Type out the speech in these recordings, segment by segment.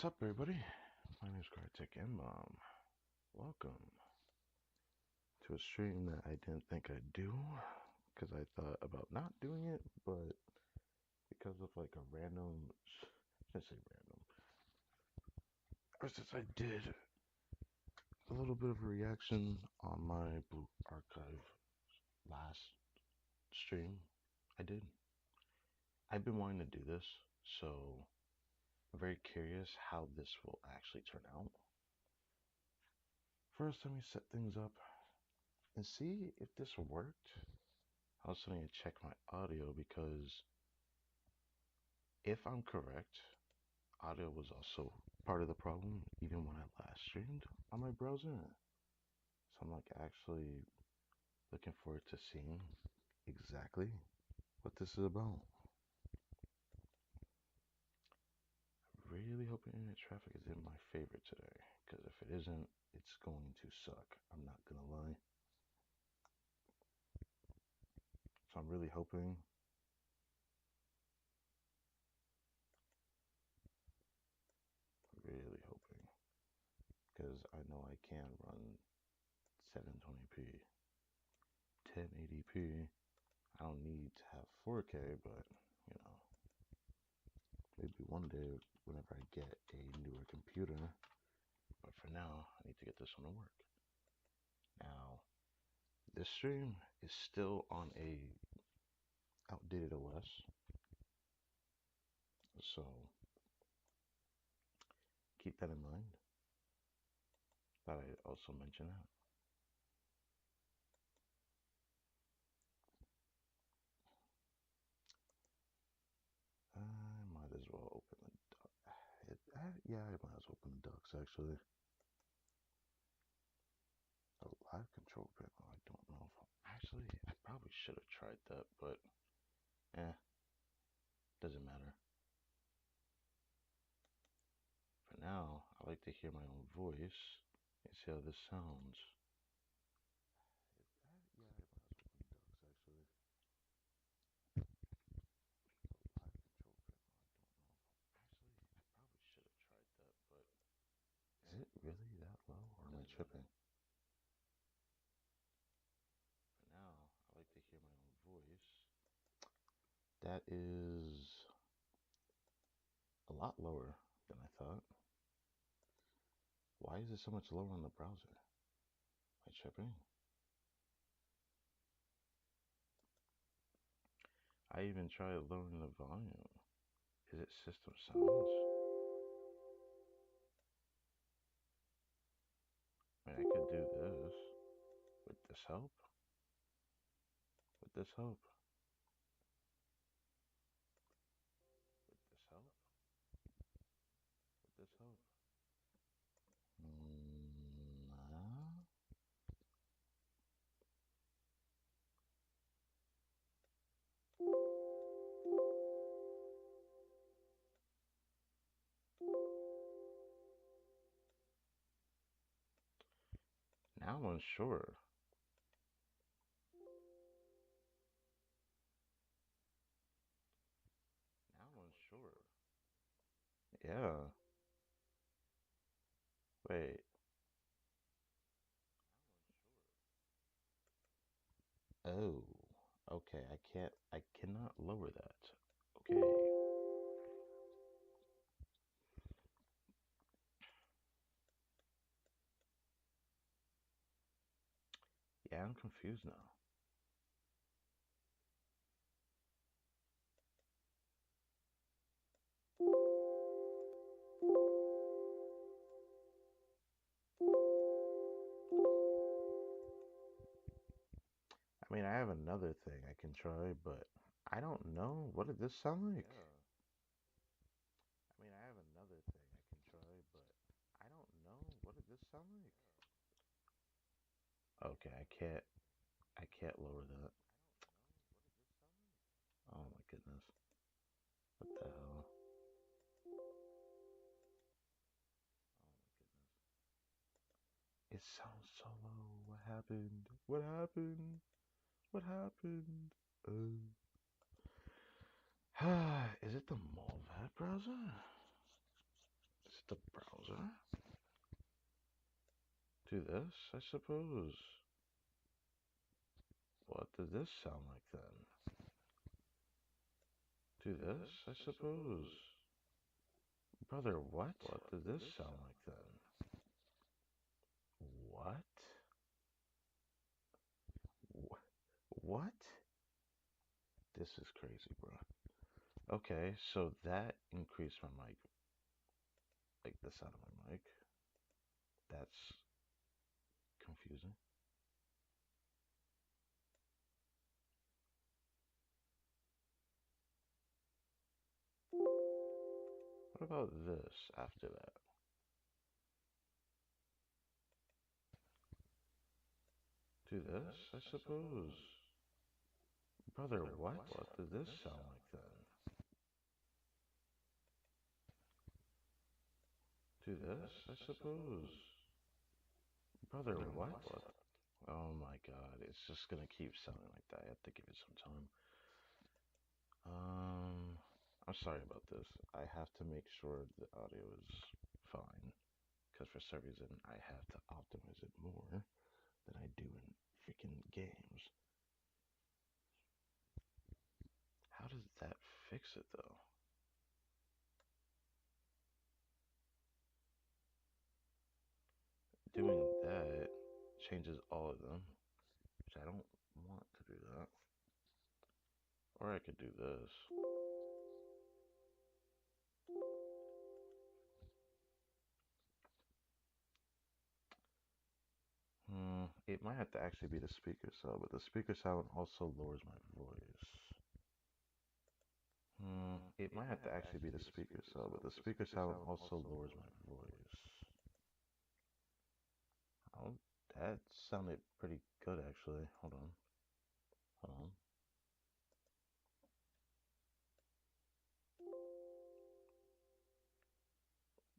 What's up, everybody? My name is Kartik and Mom. Welcome to a stream that I didn't think I'd do because I thought about not doing it, but because of like a random, I say random, or since I did a little bit of a reaction on my Blue Archive last stream, I did. I've been wanting to do this, so I'm very curious how this will actually turn out. First, let me set things up and see if this worked. I also need to check my audio because if I'm correct, audio was also part of the problem even when I last streamed on my browser. So I'm like actually looking forward to seeing exactly what this is about. Really hoping internet traffic is in my favor today, because if it isn't, it's going to suck. I'm not gonna lie. So I'm really hoping. Really hoping. Because I know I can run 720p, 1080p. I don't need to have 4K, but you know, maybe one day whenever I get a newer computer. But for now, I need to get this one to work. Now, this stream is still on a outdated OS, so keep that in mind. Thought I'd also mention that. I might as well open the yeah, I might as well open the docs actually. A live control panel. I don't know if actually I probably should have tried that, but doesn't matter. For now, I like to hear my own voice and see how this sounds. Yeah, I might as well open the docs actually. A live control panel. I don't know if actually I probably should have tried that, but is it really that low or am I tripping? For now, I like to hear my own voice. That is a lot lower than I thought. Why is it so much lower on the browser? Am I tripping? I even tried lowering the volume. Is it system sounds? I mean, I could do this. Would this help? Would this help? Would this help? Would this help? Nah. Now I'm unsure. Now I'm unsure. Yeah. Wait. Oh. Okay. I can't. I cannot lower that. Okay. Yeah, I'm confused now. I mean, I have another thing I can try, but I don't know. What did this sound like? Yeah. I mean, I have another thing I can try, but I don't know. What did this sound like? Okay, I can't. I can't lower that. Oh my goodness. What the hell? Oh my goodness. It sounds so low. What happened? What happened? What happened? Is it the Molvat browser? Is it the browser. Do this, I suppose. What does this sound like then? Do this, I suppose. Brother, what? What does this sound like then? What? What? This is crazy, bro. Okay, so that increased my mic, like the sound of my mic. That's confusing. What about this after that? Do this, I suppose. Brother, what? What does this sound like then? Do this, I suppose. Brother, what? What? Oh my god, it's just gonna keep sounding like that. I have to give it some time. I'm sorry about this. I have to make sure the audio is fine. Because for some reason, I have to optimize it more than I do in freaking games. How does that fix it though? Doing that changes all of them, which I don't want to do that. Or I could do this. It might have to actually be the speaker sound, but the speaker sound also lowers my voice. It might have to actually be the speaker sound, but the speaker sound also lowers my voice. Oh, that sounded pretty good actually. Hold on. Hold on.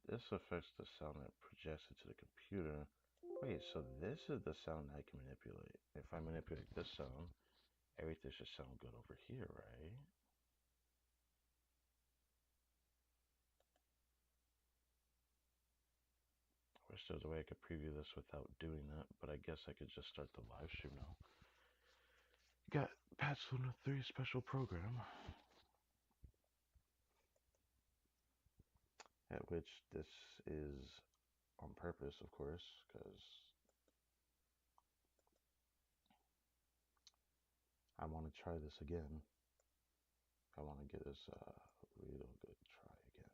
This affects the sound that projects into the computer. Wait, so this is the sound I can manipulate. If I manipulate this sound, everything should sound good over here, right? I wish there was a way I could preview this without doing that, but I guess I could just start the live stream now. Got Patch Luna 3 special program, at which this is on purpose, of course, because I want to try this again. I want to get this real good try again.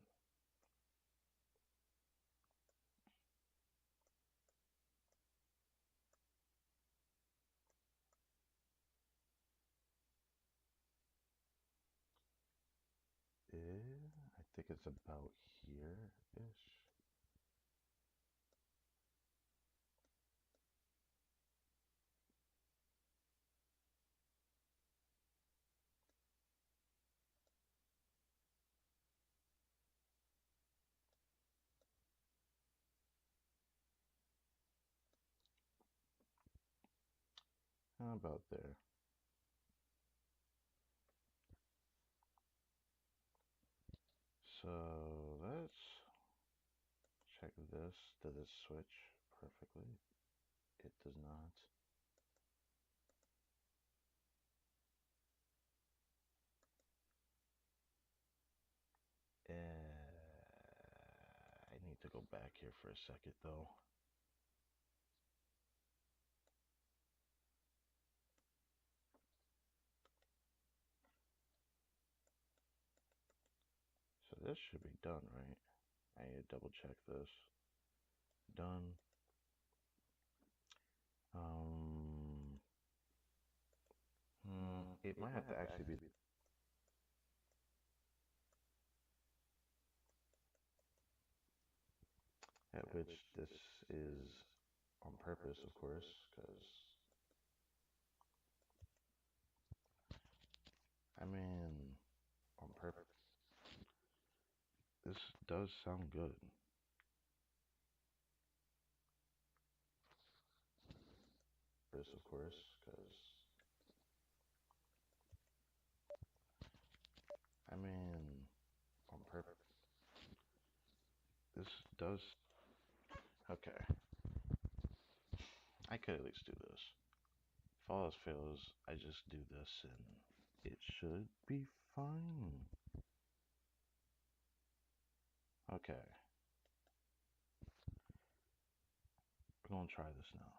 I think it's about here-ish. How about there? So let's check this. Does it switch perfectly? It does not. I need to go back here for a second though. So this should be done, right? I need to double check this. Done. It might have to actually be at which this is on purpose, of course, because I mean, on purpose. This does sound good. This, of course, because I mean, on purpose. this does... Okay. I could at least do this. If all else fails, I just do this and it should be fine. Okay. We're gonna try this now.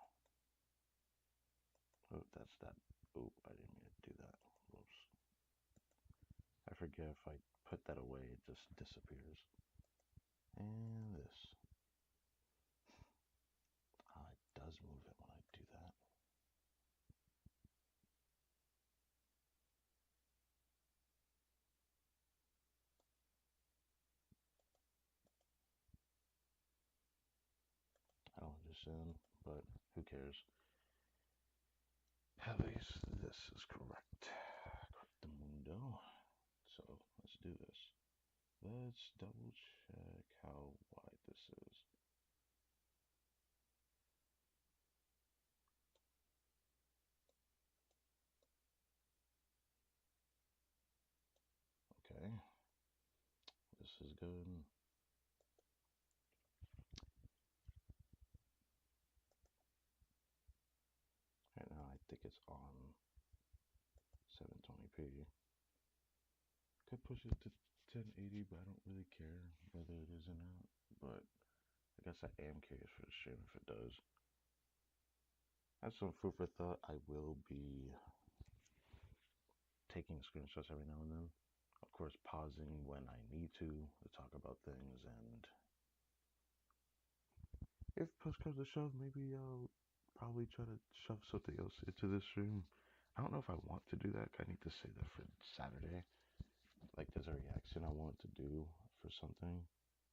Oh, that's that. Oh, I didn't mean to do that. Whoops. I forget if I put that away, it just disappears. And this. Ah, it does move it when I do that. I don't understand, but who cares? At least this is correct. Correctamundo. So let's do this. Let's double check how wide this is. Okay. This is good. Right now I think it's on 720p. Could push it to 1080, but I don't really care whether it is or not. But I guess I am curious for the stream if it does. As some food for thought, I will be taking screenshots every now and then. Of course, pausing when I need to talk about things, and if push comes to shove, maybe I'll probably try to shove something else into this stream. I don't know if I want to do that. I need to save that for Saturday. Like, there's a reaction I want to do for something.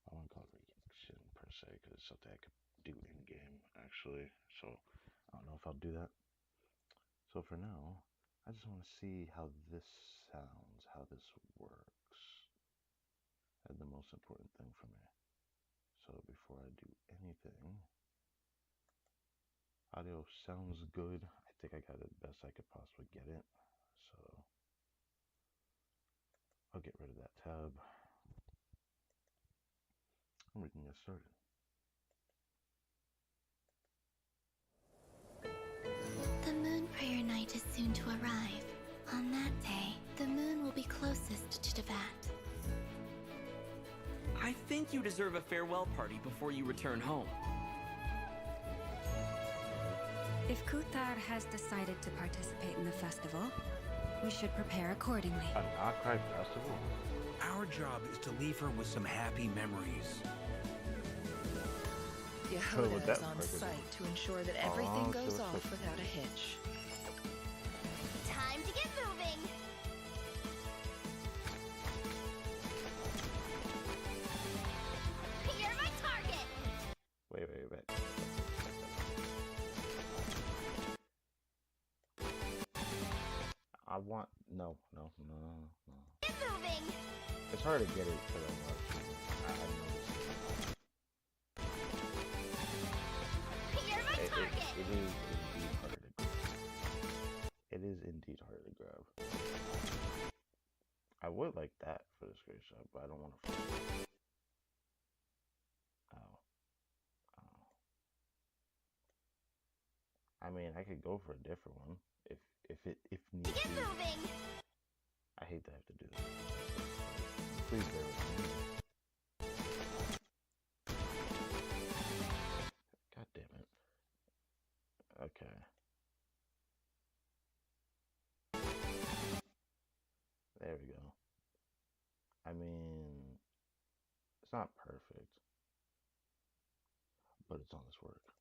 I wouldn't call it reaction per se, because it's something I could do in game actually. So I don't know if I'll do that. So for now, I just want to see how this sounds, how this works. That's the most important thing for me. So before I do anything, audio sounds good. I think I got it best I could possibly get it. So I'll get rid of that tab. And we can get started. The moon prayer night is soon to arrive. On that day, the moon will be closest to Devat. I think you deserve a farewell party before you return home. If Kuthar has decided to participate in the festival, we should prepare accordingly. A Nakrai festival? Our job is to leave her with some happy memories. Yehuda is on site to ensure that everything goes off without a hitch. Time to get moving! You're my target! Wait. I want... No. Get moving! It's hard to get it because I watch it. I know this. You're my target! It is indeed hard to grab. It is indeed hard to grab. I would like that for the screenshot, but I don't want to. Ow. I mean, I could go for a different one if need Get be. moving! I hate to have to do this. Please bear with me. God damn it. Okay. There we go. I mean, it's not perfect, but it's honest work.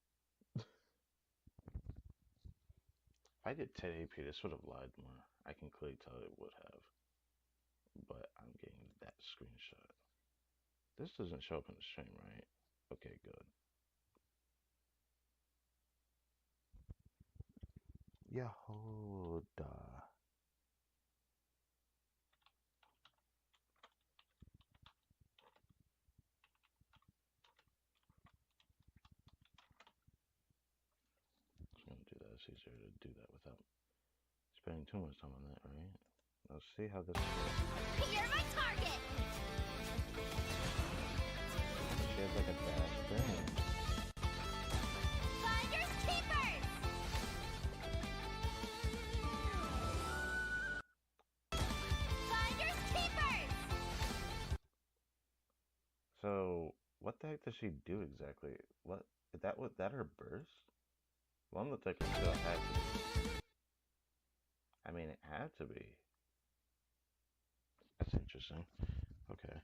If I did 1080p, this would have lied more. I can clearly tell it would have. But I'm getting that screenshot. This doesn't show up in the stream, right? Okay, good. Yehuda. Just gonna do that. It's easier to do that without spending too much time on that, right? Let's see how this. You're my target! She has like the heck does she do exactly? What is that? Was that her burst? One looked like it still had to be. I mean, it had to be. That's interesting. Okay.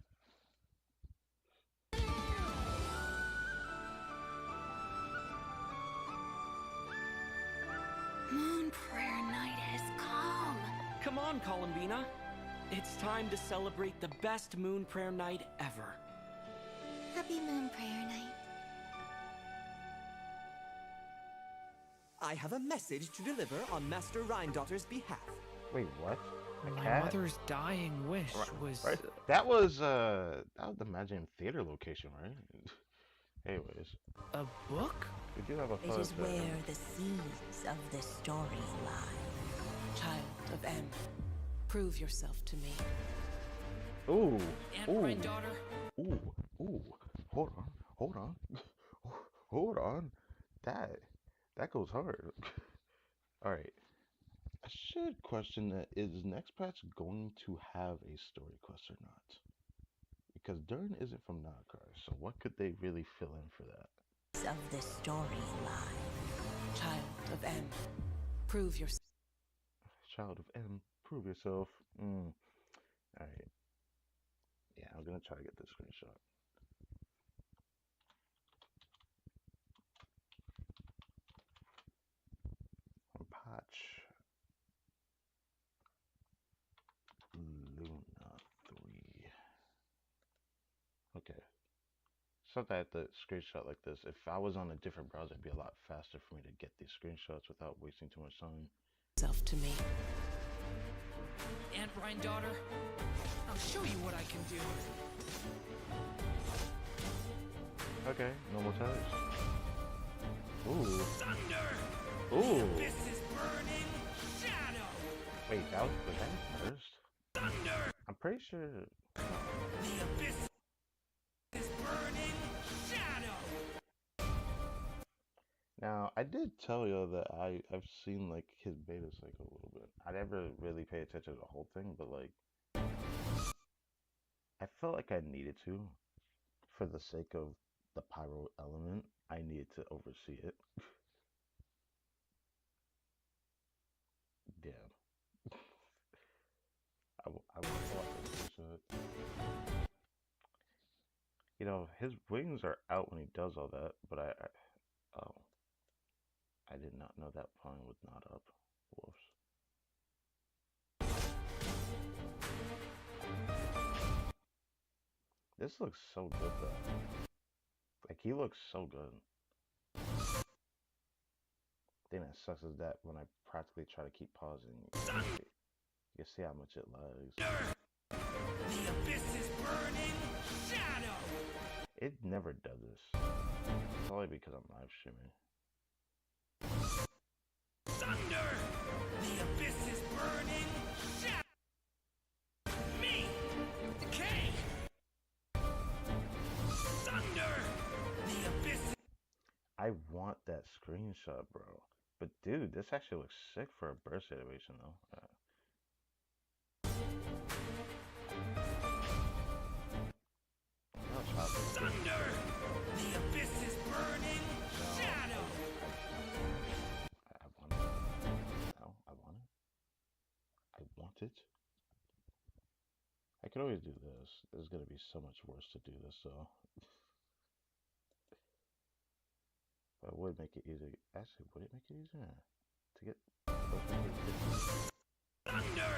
Moon Prayer Night has come. Come on, Columbina. It's time to celebrate the best Moon Prayer Night ever. Happy Moon Prayer Night. I have a message to deliver on Master Rhindaughter's behalf. Wait, what? A My cat? mother's dying wish was... Right. That was the Imagine Theater location, right? Anyways, a book? we do have a It photo. is where the seeds of the story lie. Child of M, prove yourself to me. Ooh. And Ooh. my daughter? Ooh. Ooh. Hold on. Hold on. Hold on. That goes hard. All right. I should question that, is next patch going to have a story quest or not? Because Dern isn't from Nakar, so what could they really fill in for that? Of the story lie. Child of M, prove yourself. Child of M, prove yourself. Alright. Yeah, I'm gonna try to get this screenshot. From patch Luna 3. Okay. Something at the screenshot like this. If I was on a different browser, it'd be a lot faster for me to get these screenshots without wasting too much time. Self to me. Aunt Rhine daughter, I'll show you what I can do. Okay, no more touch. Ooh. Thunder! Ooh. This is burning shadow! Wait, that first? Thunder! I'm pretty sure. The abyss is burning shadow! Now, I did tell you that I've seen like his beta cycle a little bit. I never really paid attention to the whole thing, but like I felt like I needed to, for the sake of the pyro element. I needed to oversee it. Damn. I want this shit. You know, his wings are out when he does all that, but oh, I did not know that pawn was not up. Whoops. This looks so good though. Like he looks so good. Thing that sucks is that when I practically try to keep pausing, you can see how much it lags. The abyss is burning shadow! It never does this. Probably because I'm live streaming. Thunder! The abyss is burning shadow! Me! K! Thunder! The abyss is... I want that screenshot, bro. But dude, this actually looks sick for a burst animation though. Thunder! The abyss is burning shadow! I want it. No, I want it. I want it. I could always do this. There's gonna be so much worse to do this though. But it would make it easier. Actually, would it make it easier to get Thunder!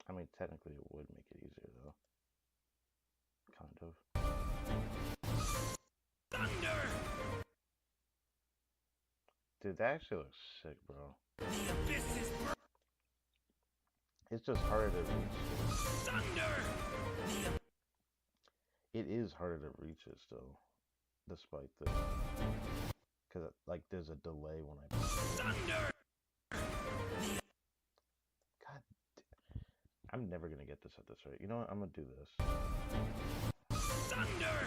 I mean, technically it would make it easier though. Kind of. Thunder! Dude, that actually looks sick, bro. The abyss is It's just harder to reach. Thunder! It is harder to reach it still, despite this. Cause like there's a delay when I. Thunder! God, I'm never gonna get this at this rate. You know what? I'm gonna do this. Thunder!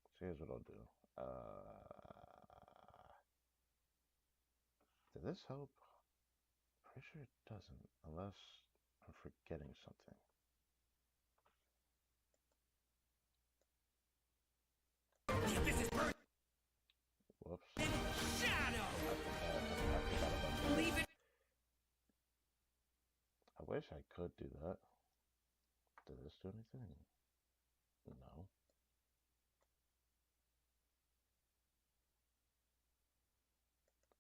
So here's what I'll do. Did this help? Pretty sure it doesn't, unless I'm forgetting something. wish I could do that. Did this do anything? No.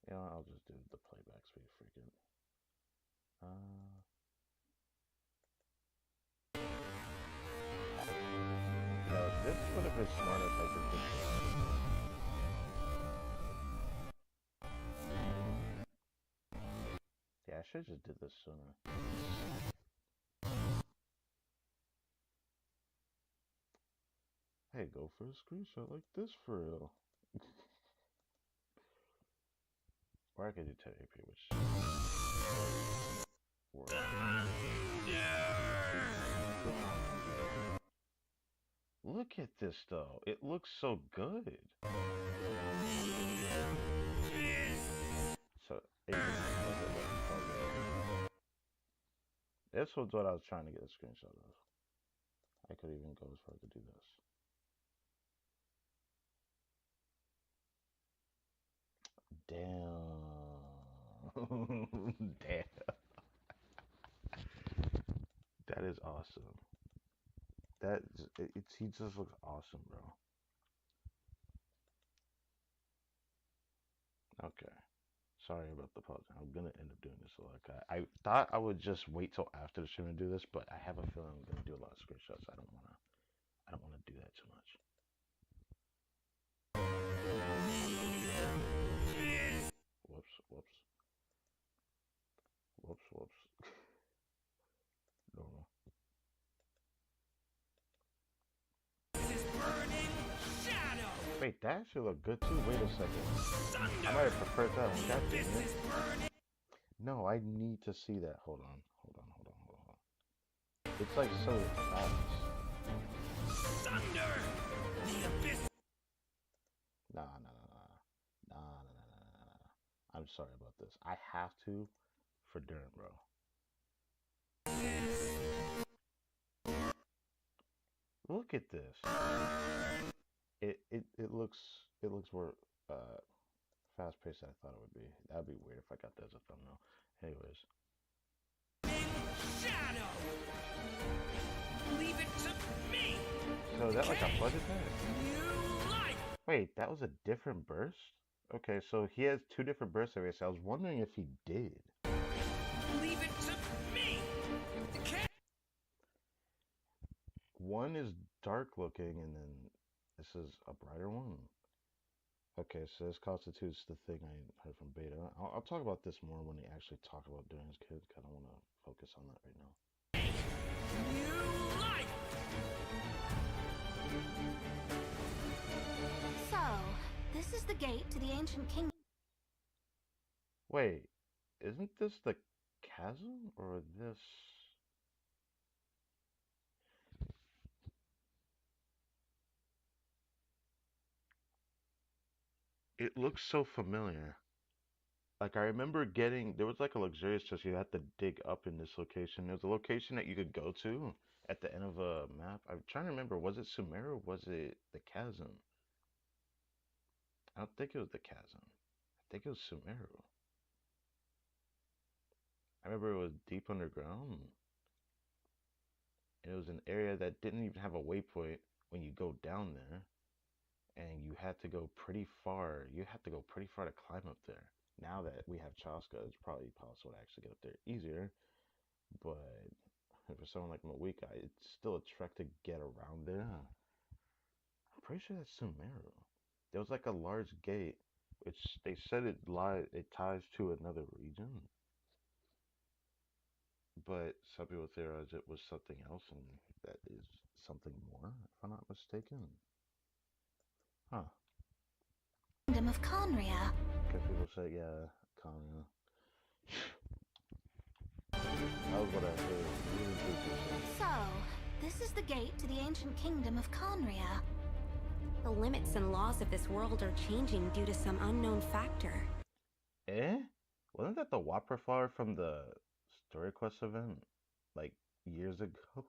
You know, I'll just do the playback speed freaking. No, this would have been smart if I just did this. Yeah, I should have just did this sooner. Hey, go for a screenshot like this for real. Or I could do 10 AP, which... Look at this, though. It looks so good. So, this was what I was trying to get a screenshot of. I could even go as far to do this. Damn. Damn. That is awesome. He just looks awesome, bro. Okay. Sorry about the pause. I'm gonna end up doing this a lot. I thought I would just wait till after the stream and do this, but I have a feeling I'm gonna do a lot of screenshots. I don't wanna do that too much. Whoops. Normal. Wait, that should look good too. Wait a second. I might have preferred that one. That didn't. No, I need to see that. Hold on. It's like so fast. Thunder! The abyss! Nah. I'm sorry about this. I have to for Durham, bro. Look at this. It looks more fast paced than I thought it would be. That'd be weird if I got that as a thumbnail. Anyways. Shadow! Leave it to me! So is that like a budget thing? Wait, that was a different burst? Okay, so he has two different burst areas. So I was wondering if he did. Leave it to me! One is dark looking, and then this is a brighter one. Okay, so this constitutes the thing I heard from Beta. I'll talk about this more when they actually talk about doing his kid. I don't want to focus on that right now. So, this is the gate to the ancient kingdom. Wait, isn't this the chasm or this? It looks so familiar. Like I remember there was like a luxurious chest you had to dig up in this location. There was a location that you could go to at the end of a map. I'm trying to remember, was it Sumeru or was it the chasm? I don't think it was the chasm. I think it was Sumeru. I remember it was deep underground. It was an area that didn't even have a waypoint when you go down there. And you had to go pretty far. You had to go pretty far to climb up there. Now that we have Chaska, it's probably possible to actually get up there easier. But for someone like Mawika, it's still a trek to get around there. I'm pretty sure that's Sumeru. There was like a large gate, which they said it ties to another region. But some people theorize it was something else, and that is something more, if I'm not mistaken. Huh. Kingdom of Conria. Because people say, yeah, Conria. That was what I heard. So, this is the gate to the ancient kingdom of Conria. The limits and laws of this world are changing due to some unknown factor. Eh? Wasn't that the Whopper flower from the Story Quest event? Like, years ago?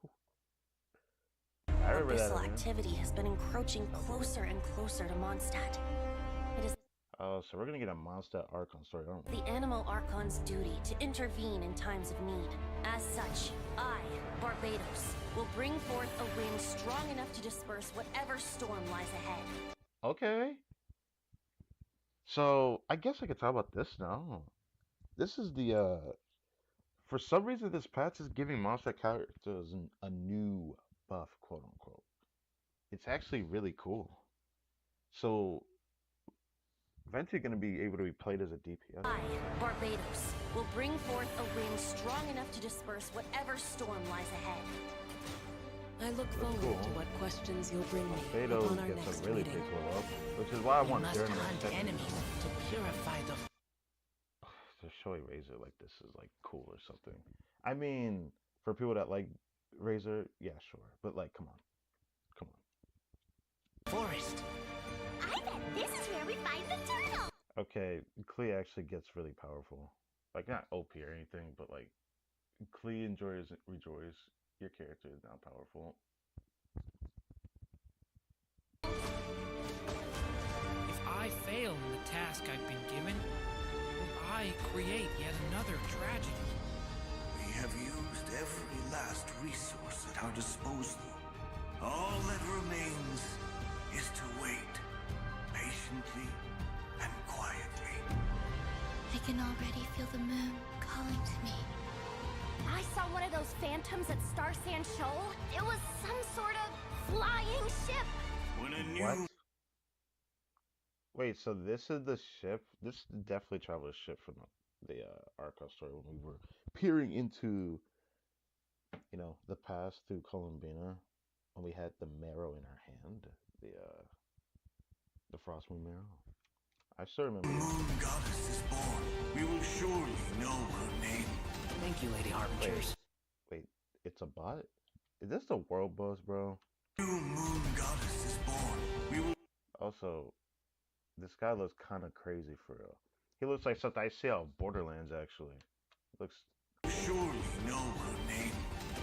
I remember that. Abyssal activity has been encroaching closer and closer to Mondstadt. It is... Oh, so we're gonna get a Mondstadt Archon story, aren't we? The Animal Archon's duty to intervene in times of need. As such, I, Barbados, will bring forth a wind strong enough to disperse whatever storm lies ahead. Okay. So I guess I could talk about this now. This is the for some reason this patch is giving Mondstadt characters a new buff, quote unquote. It's actually really cool. So eventually going to be able to be played as a DPS. I, Barbados, will bring forth a wind strong enough to disperse whatever storm lies ahead. I look forward to what questions you'll bring me Barbados upon our gets next a really meeting. big glow up, which is why I want must Journey hunt enemies to purify the. to show a Razor like this is like cool or something. I mean, for people that like Razor, yeah, sure, but like, come on, come on. Forest. I bet this is where we find the turtle. Okay, Klee actually gets really powerful. Like not OP or anything, but like Klee enjoys rejoice. Your character is now powerful. If I fail in the task I've been given, will I create yet another tragedy? We have used every last resource at our disposal. All that remains is to wait patiently and quietly. I can already feel the moon calling to me. I saw one of those phantoms at Star Sand Shoal. It was some sort of flying ship. When a new What? Wait, so this is the ship? This definitely traveled a ship from the Arca story when we were peering into, the past through Columbina, when we had the marrow in our hand, the Frost Moon marrow. I still remember. moon goddess is born, we will surely know her name. Thank you, Lady Harbingers. Wait, it's a bot? Is this the world boss, bro? New moon goddess is born. We will Also, this guy looks kind of crazy for real. He looks like something I see out of Borderlands, actually. Looks. surely know her name.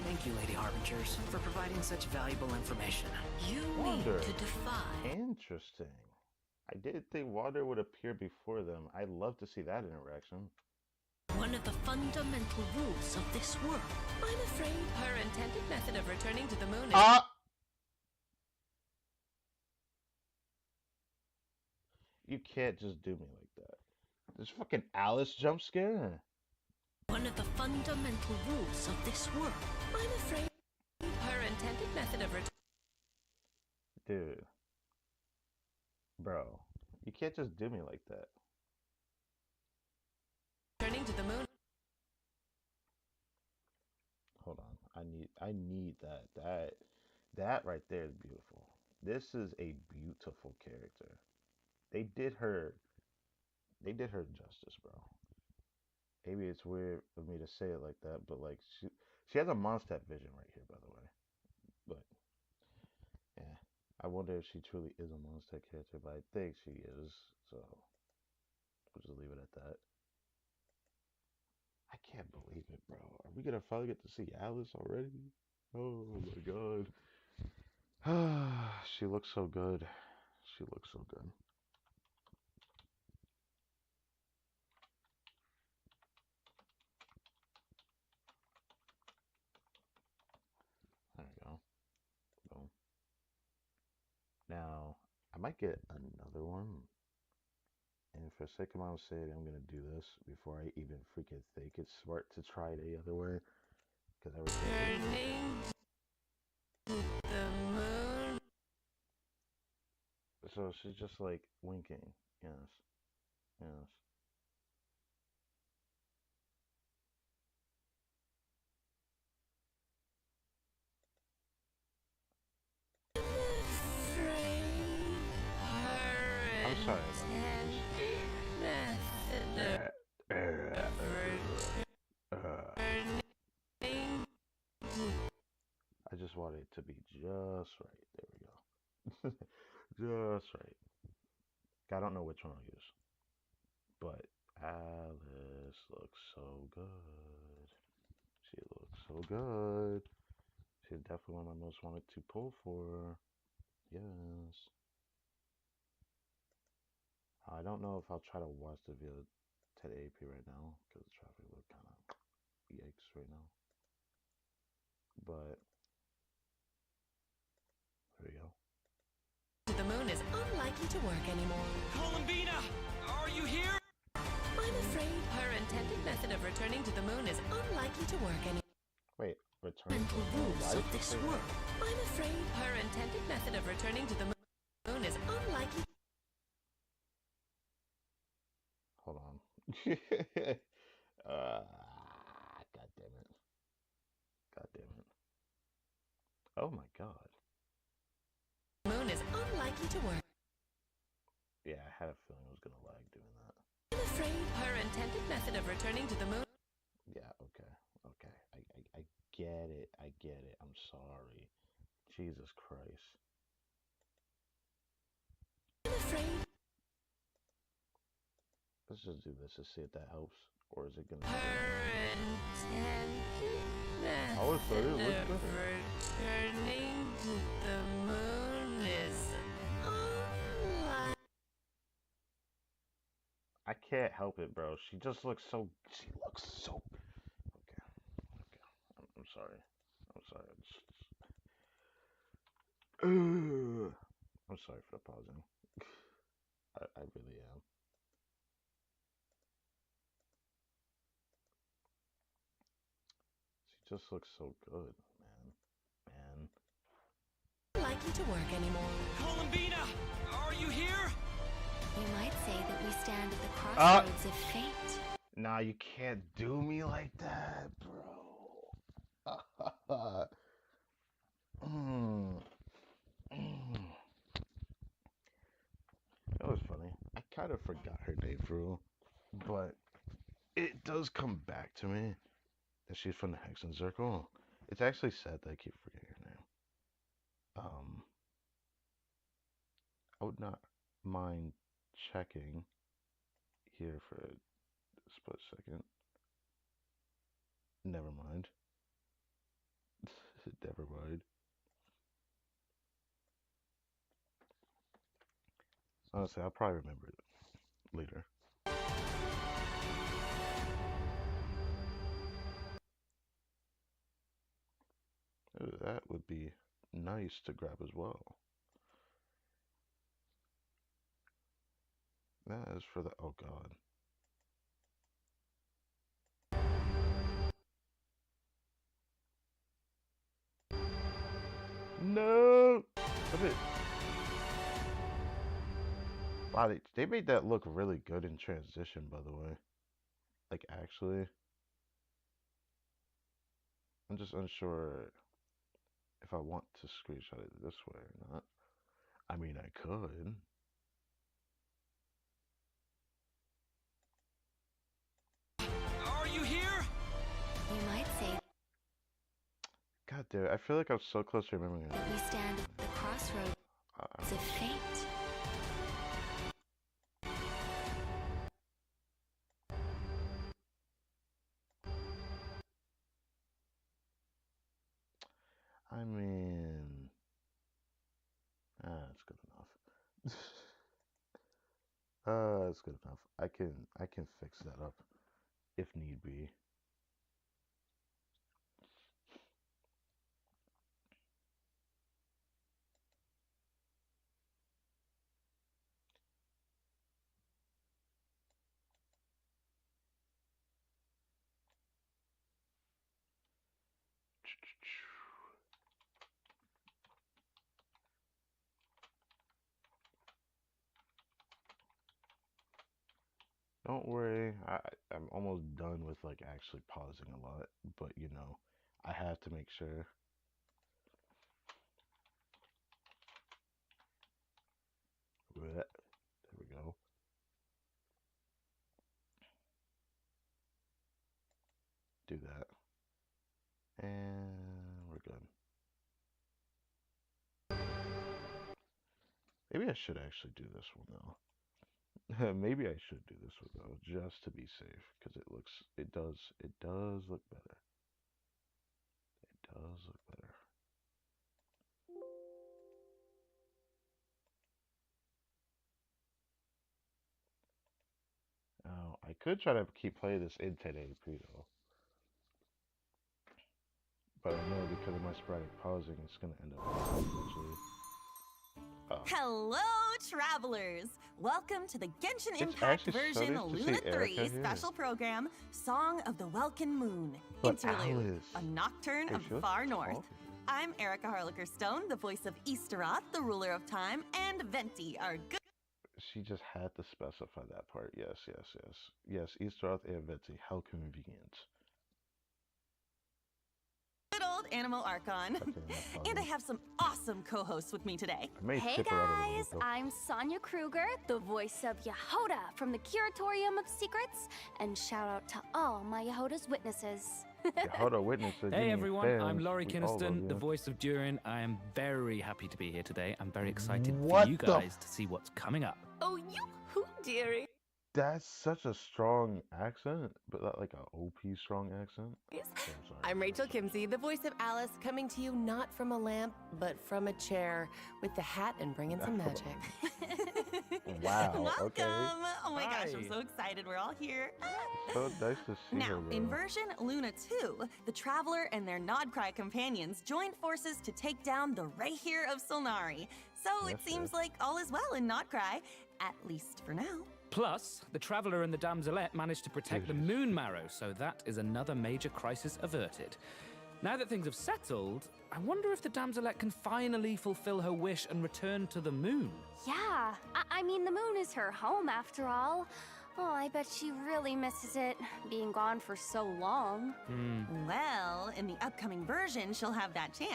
Thank you, Lady Harbingers, for providing such valuable information. You Wander. need to defy. Interesting. I didn't think water would appear before them. I'd love to see that interaction. One of the fundamental rules of this world. I'm afraid her intended method of returning to the moon is... You can't just do me like that. This fucking Alice jump scare. One of the fundamental rules of this world. I'm afraid her intended method of returning... Dude. Bro. You can't just do me like that. Returning to the moon. Hold on. I need that right there is beautiful. This is a beautiful character. They did her justice, bro. Maybe it's weird for me to say it like that, but like she has a Mondstadt vision right here, by the way. But yeah, I wonder if she truly is a Mondstadt character, but I think she is. So we'll just leave it at that. I can't believe it, bro. Are we gonna finally get to see Alice already? Oh my god. She looks so good. She looks so good. There we go. Boom. Now, I might get another one. And for sake of my own sake, I'm gonna do this before I even freaking think it's smart to try it the other way. Because I was Returning to the moon. So she's just like winking. Yes. Yes. I'm sorry I just want it to be just right. There we go. Just right. I don't know which one I'll use. But Alice looks so good. She looks so good. She's definitely one I most wanted to pull for. Yes. I don't know if I'll try to watch the video 1080p right now because the traffic look kind of yikes right now. But there we go. The moon is unlikely to work anymore. Columbina, are you here? I'm afraid her intended method of returning to the moon is unlikely to work anymore. Wait, returning to the moon? Why did you say that? I'm afraid her intended method of returning to the moon is unlikely. Hold on. God damn it. God damn it. Oh my god. The moon is unlikely to work. Yeah, I had a feeling it was gonna lag doing that. I'm afraid her intended method of returning to the moon. Yeah, okay. Okay. I get it. I get it. I'm sorry. Jesus Christ. I'm afraid. Let's just do this to see if that helps. Or is it gonna Her intended method of returning to the moon is unlikely. I can't help it, bro. She just looks so. She looks so. Okay. Okay. I'm sorry. I'm sorry. I'm sorry for the pausing. I really am. She just looks so good, man. Likely to work anymore. Columbina, are you here? You might say that we stand at the crossroads of fate. Nah, you can't do me like that, bro. That was funny. I kind of forgot her name, bro, but it does come back to me that she's from the Hexen Circle. It's actually sad that I keep forgetting her name. I would not mind checking here for a split second. Never mind. Never mind. Honestly, I'll probably remember it later. That would be nice to grab as well. That is for the. Oh god. No! Stop it. Wow, they made that look really good in transition, by the way. Like, actually. I'm just unsure if I want to screenshot it this way or not. I mean, I could. Are you here? You might say God damn it, I feel like I'm so close to remembering it. that we stand at the crossroads of fate. I mean, that's good enough. That's good enough. I can fix that up if need be. Don't worry, I'm almost done with like actually pausing a lot, but you know, I have to make sure. There we go. Do that. And we're good. Maybe I should actually do this one though. Maybe I should do this one though, just to be safe, because it does look better. It does look better. could try to keep playing this in 1080p though. But I know because of my sporadic pausing, it's gonna end up eventually. Hello, travelers! Welcome to the Genshin It's Impact actually so version nice to see Luna 3 Erica here. special program, Song of the Welkin Moon, But Interlude, Alice. a nocturne Hey, of she the looks far north. tall. I'm Erica Harlicker Stone, the voice of Easteroth, the ruler of time, and Venti, our good She just had to specify that part. Yes, yes, yes. Yes, Easteroth and Venti. How convenient. old Animal Archon. And I have some awesome co-hosts with me today. Hey guys, I'm Sonia Kruger, the voice of Yehoda from the Curatorium of Secrets, and shout out to all my Yehoda's witnesses. Yehoda witnesses. Hey everyone, I'm fans, Laurie we all love Kinniston, you. the voice of Durin. I am very happy to be here today. I'm very excited What for you the guys to see what's coming up. Oh, you dearie. That's such a strong accent, but not like a OP strong accent. Okay, I'm sorry. I'm Rachel Kimsey, the voice of Alice, coming to you not from a lamp, but from a chair, with the hat and bringing some magic. Wow. Welcome! Okay. Oh my gosh, I'm Hi. so excited we're all here. So nice to see Now, her. Bro. in version Luna 2, the Traveler and their Nodcry companions joined forces to take down the Rayhir of Solnari. So it Yes, seems like all is well in Nodcry, at least for now. Plus, the Traveler and the Damselette managed to protect the Moon Marrow, so that is another major crisis averted. Now that things have settled, I wonder if the Damselette can finally fulfill her wish and return to the moon. Yeah, I mean, the moon is her home after all. Oh, I bet she really misses it, being gone for so long. Well, in the upcoming version, she'll have that chance.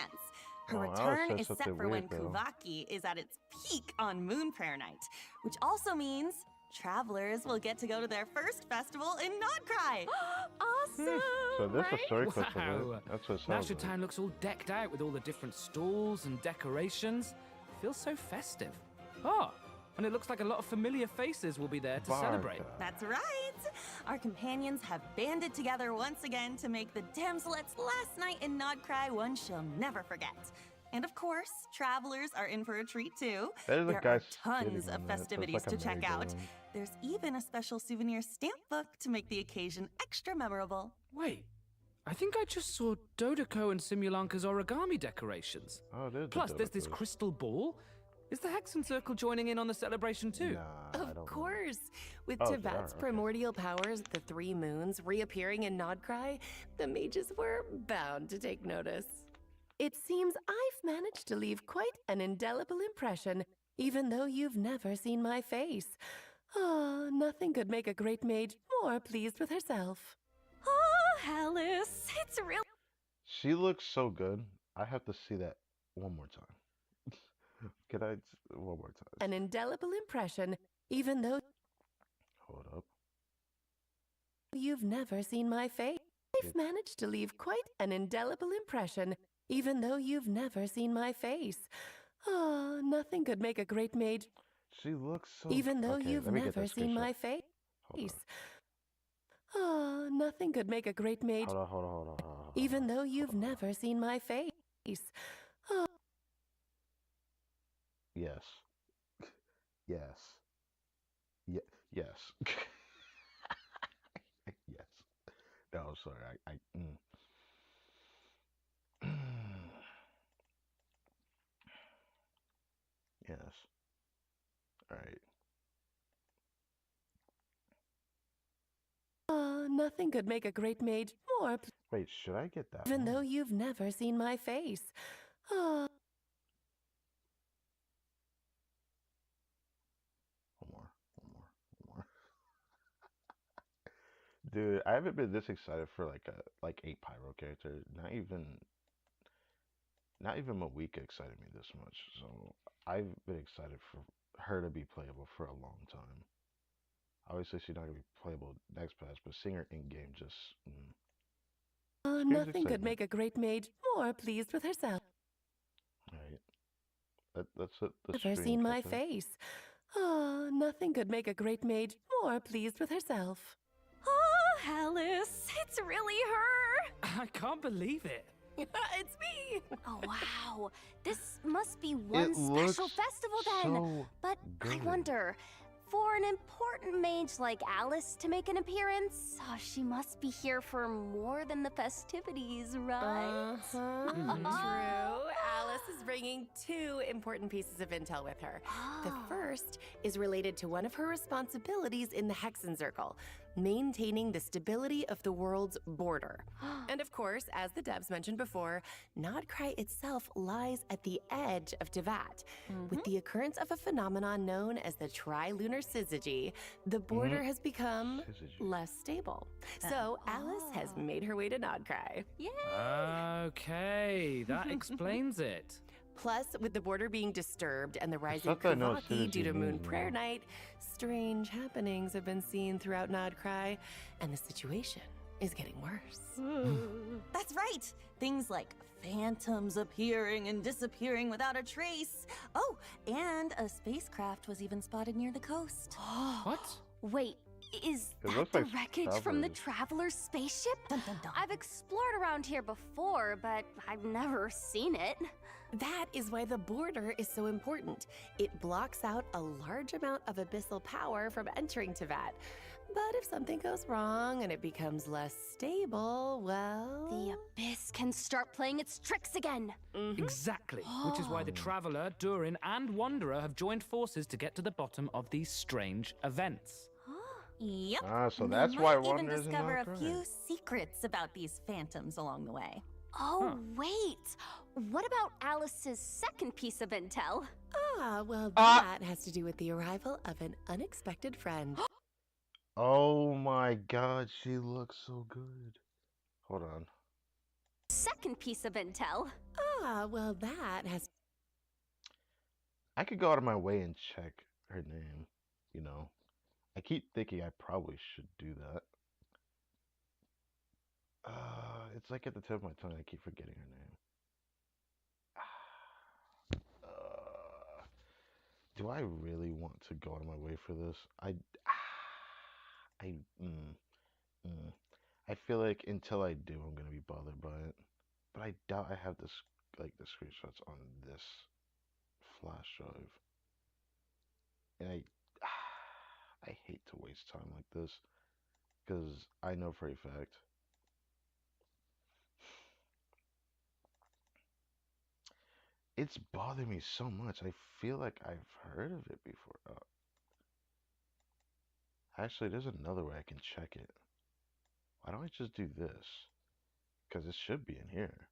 Her Oh, Alice return said is set something for when weird, though. Kuvaki is at its peak on Moon Prayer Night, which also means travelers will get to go to their first festival in Nodcry. Awesome! So this is a story clip of Wow. it. That's what it Now sounds like. Town looks all decked out with all the different stalls and decorations. It feels so festive. Oh, and it looks like a lot of familiar faces will be there to celebrate. That's right. Our companions have banded together once again to make the Damselette's last night in Nodcry one she'll never forget. And of course, travelers are in for a treat too. There's a There guy are tons sitting of on that, so it's festivities like a to check out. merry-go-round. There's even a special souvenir stamp book to make the occasion extra memorable. Wait, I think I just saw Dodeko and Simulanka's origami decorations. Oh, it is. Plus, there's this crystal ball. Is the Hexen Circle joining in on the celebration too? Of course. With Oh, they are, Tevat's okay. primordial powers, the three moons, reappearing in Nodcry, the mages were bound to take notice. It seems I've managed to leave quite an indelible impression, even though you've never seen my face. Ah, nothing could make a great mage more pleased with herself. Oh, Alice, it's real. She looks so good. I have to see that one more time. Can I? One more time. An indelible impression, even though Hold up. you've never seen my face. I've managed to leave quite an indelible impression, even though you've never seen my face. Ah, nothing could make a great mage. She looks so. Even though okay, you've let me get never that seen screenshot. my face. Ah, nothing could make a great mage. Hold on, hold on, hold on, hold on. Even though you've never seen my face. Ah, Yes. Yes. Yes. Yes. No, I'm sorry. Yes. All right. nothing could make a great mage more. Wait, should I get that? Even though you've never seen my face. Ah. One more. Dude, I haven't been this excited for like a Pyro character. Not even a week excited me this much. So I've been excited for her to be playable for a long time. Obviously, she's not gonna be playable next patch, but seeing her in game just. Nothing could make a great mage more pleased with herself. Right. That's it. Never seen my face. Ah, nothing could make a great mage more pleased with herself. Oh, Alice, it's really her. I can't believe it. It's me. Oh, wow. This must be one It special looks festival then. so But I good. wonder, For an important mage like Alice to make an appearance, she must be here for more than the festivities, right? True. Alice is bringing two important pieces of intel with her. The first is related to one of her responsibilities in the Hexenzirkel, maintaining the stability of the world's border. And of course, as the devs mentioned before, Nodcry itself lies at the edge of Tevat. With the occurrence of a phenomenon known as the trilunar syzygy, the border has become less stable. So Alice has made her way to Nodcry. Okay, that explains it. Plus, with the border being disturbed and the rising Kuvaki due to Moon Prayer Night, strange happenings have been seen throughout Nodcry, and the situation is getting worse. That's right! Things like phantoms appearing and disappearing without a trace. Oh, and a spacecraft was even spotted near the coast. What? Wait, is It that looks the like wreckage from the travelers. Traveler's spaceship? Dun, dun, dun. I've explored around here before, but I've never seen it. That is why the border is so important. It blocks out a large amount of abyssal power from entering Tevat. But if something goes wrong and it becomes less stable, well... The Abyss can start playing its tricks again. Exactly, which is why the Traveler, Durin, and Wanderer have joined forces to get to the bottom of these strange events. Yep. So They that's might why even Wanderer's in discover a Nodcry. few secrets about these phantoms along the way. Oh, wait. What about Alice's second piece of intel? Well, that has to do with the arrival of an unexpected friend. Oh my god, she looks so good. Hold on. Second piece of intel. Well, that has... I could go out of my way and check her name, you know. I keep thinking I probably should do that. It's like at the tip of my tongue, I keep forgetting her name. Do I really want to go out of my way for this? I feel like until I do, I'm gonna be bothered by it. But I doubt I have this, like, the screenshots on this flash drive. And I hate to waste time like this, because I know for a fact it's bothering me so much. I feel like I've heard of it before. Actually, there's another way I can check it. Why don't I just do this? Because it should be in here.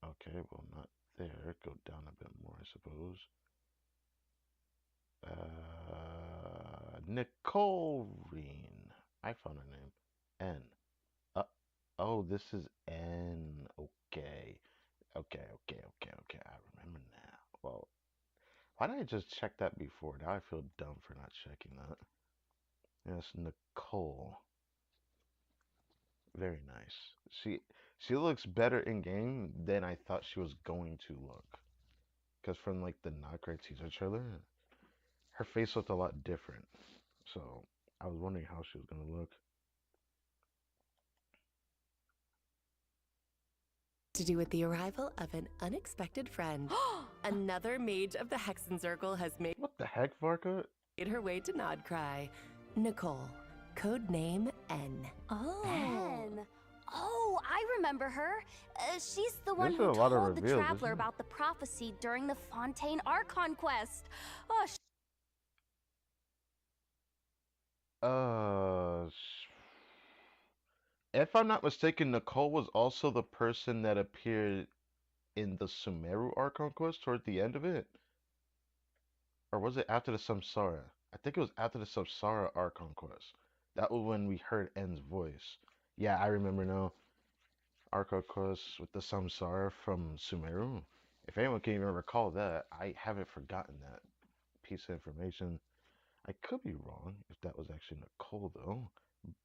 Okay, well, not there. Go down a bit more, I suppose. Nicole Reen. I found her name. N. Oh, this is N. Okay. Okay. I remember now. Well, why didn't I just check that before? Now I feel dumb for not checking that. Yes, Nicole. Very nice. She looks better in game than I thought she was going to look. Because from like the Nodcry teaser trailer, her face looked a lot different. So I was wondering how she was gonna look. To do with the arrival of an unexpected friend. Another mage of the Hexenzirkel has made... What the heck, Varka? ...made her way to Nodcry. Nicole. Codename N. Oh. N. Oh, I remember her. She's the one There's who a lot of told the reveals, Traveler isn't it? about the prophecy during the Fontaine Archon quest. Oh, If I'm not mistaken, Nicole was also the person that appeared in the Sumeru Archon quest toward the end of it. Or was it after the Samsara? I think it was after the Samsara Archon quest. That was when we heard N's voice. Yeah, I remember now. Archon quest with the Samsara from Sumeru. If anyone can even recall that, I haven't forgotten that piece of information. I could be wrong if that was actually Nicole though,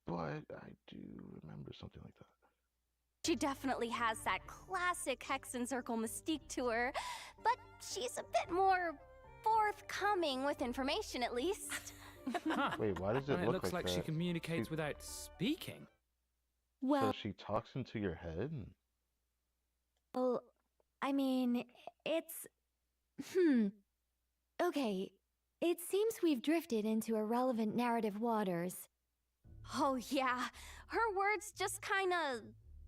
but I do remember something like that. she definitely has that classic Hexenzirkel mystique to her, but she's a bit more forthcoming with information, at least. Wait, why does it And look looks like she that? communicates without speaking. So Well, she talks into your head? I mean, it's. Hmm. Okay. It seems we've drifted into irrelevant narrative waters. Oh, yeah. Her words just kind of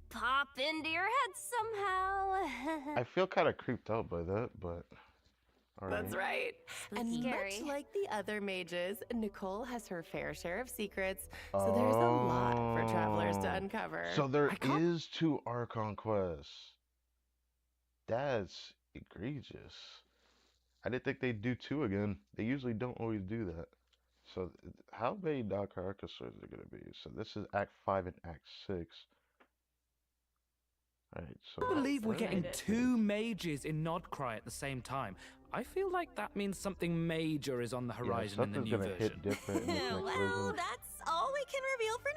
pop into your head somehow. I feel kind of creeped out by that, but alright. That's right. And Scary. much like the other mages, Nicole has her fair share of secrets, so there's a lot for travelers to uncover. So there is 2 Archon quests. That's egregious. I didn't think they'd do 2 again. They usually don't always do that. So how many Dark Arcus are there going to be? So this is Act 5 and Act 6. Alright, so... I believe we're getting 2 mages in Nodcry at the same time. I feel like that means something major is on the horizon in the new gonna version. hit different in this next Well, version. that's all we can reveal for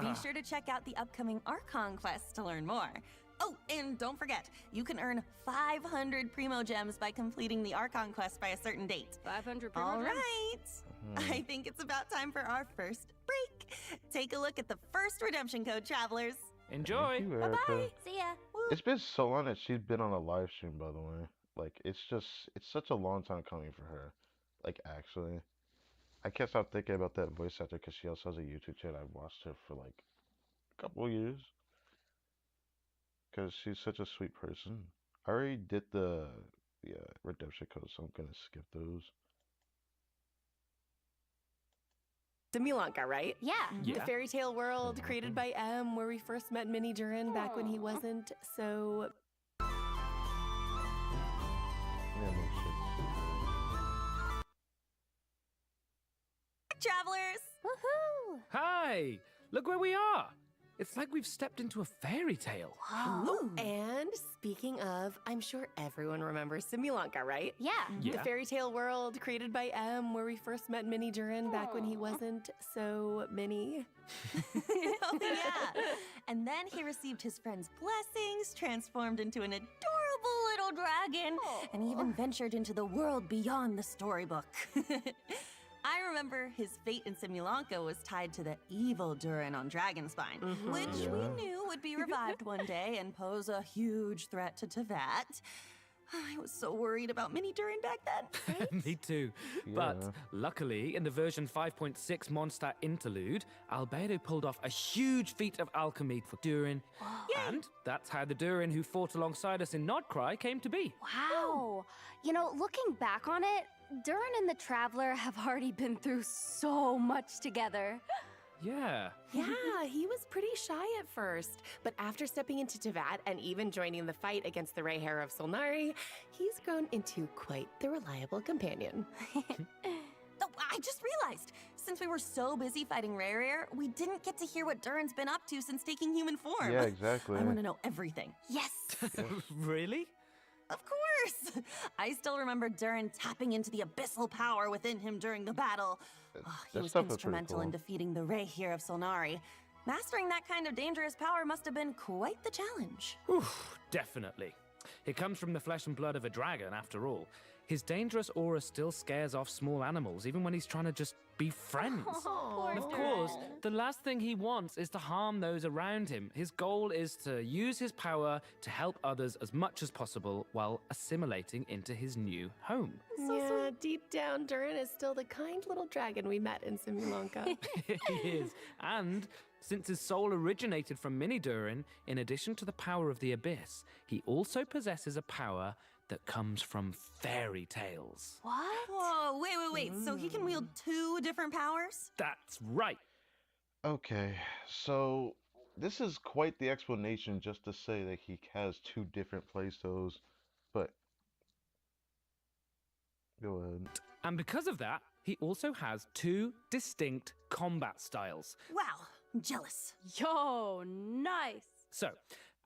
now. Be sure to check out the upcoming Archon quests to learn more. Oh, and don't forget, you can earn 500 Primo Gems by completing the Archon quest by a certain date. 500 Primo All Gems? right. I think it's about time for our first break. Take a look at the first redemption code, travelers. Enjoy. Thank you, Bye-bye. Erica. See ya. It's been so long that she's been on a live stream, by the way. Like, it's such a long time coming for her. Like, actually. I can't stop thinking about that voice actor because she also has a YouTube channel. I've watched her for like a couple of years. Because she's such a sweet person. I already did the redemption code, so I'm gonna skip those. Simulanka, right? Yeah. The fairy tale world created by M, where we first met Mini Durin back when he wasn't so. Travelers! Woohoo! Hi! Look where we are! It's like we've stepped into a fairy tale. Ooh. And speaking of, I'm sure everyone remembers Simulanka, right? Yeah. The fairy tale world created by M, where we first met Mini Durin back when he wasn't so mini. Oh, yeah. And then he received his friend's blessings, transformed into an adorable little dragon, and even ventured into the world beyond the storybook. I remember his fate in Simulanka was tied to the evil Durin on Dragonspine, which we knew would be revived one day and pose a huge threat to Tevat. I was so worried about Mini Durin back then. Right? Me too. But luckily, in the version 5.6 Mondstadt Interlude, Albedo pulled off a huge feat of alchemy for Durin. And that's how the Durin who fought alongside us in Nodcry came to be. Wow. You know, looking back on it, Durin and the Traveler have already been through so much together. Yeah. Yeah, he was pretty shy at first, but after stepping into Tevat and even joining the fight against the Ray Hair of Solnari, he's grown into quite the reliable companion. Oh, I just realized, since we were so busy fighting Rare, we didn't get to hear what Durin's been up to since taking human form. Yeah, exactly. I want to know everything. Yes! Really? Of course! I still remember Durin tapping into the abyssal power within him during the battle. He was instrumental in defeating the Ray here of Solnari. Mastering that kind of dangerous power must have been quite the challenge. Oof, definitely. It comes from the flesh and blood of a dragon, after all. His dangerous aura still scares off small animals, even when he's trying to just be friends. Poor Of course, the last thing he wants is to harm those around him. His goal is to use his power to help others as much as possible while assimilating into his new home. Yeah, deep down, Durin is still the kind little dragon we met in Simulanka. He is. And since his soul originated from Mini Durin, in addition to the power of the Abyss, he also possesses a power that comes from fairy tales. What? Whoa, wait. So he can wield 2 different powers? That's right. Okay, so this is quite the explanation just to say that he has 2 different playstyles, but go ahead. And because of that, he also has 2 distinct combat styles. Wow, I'm jealous. Yo, nice. So,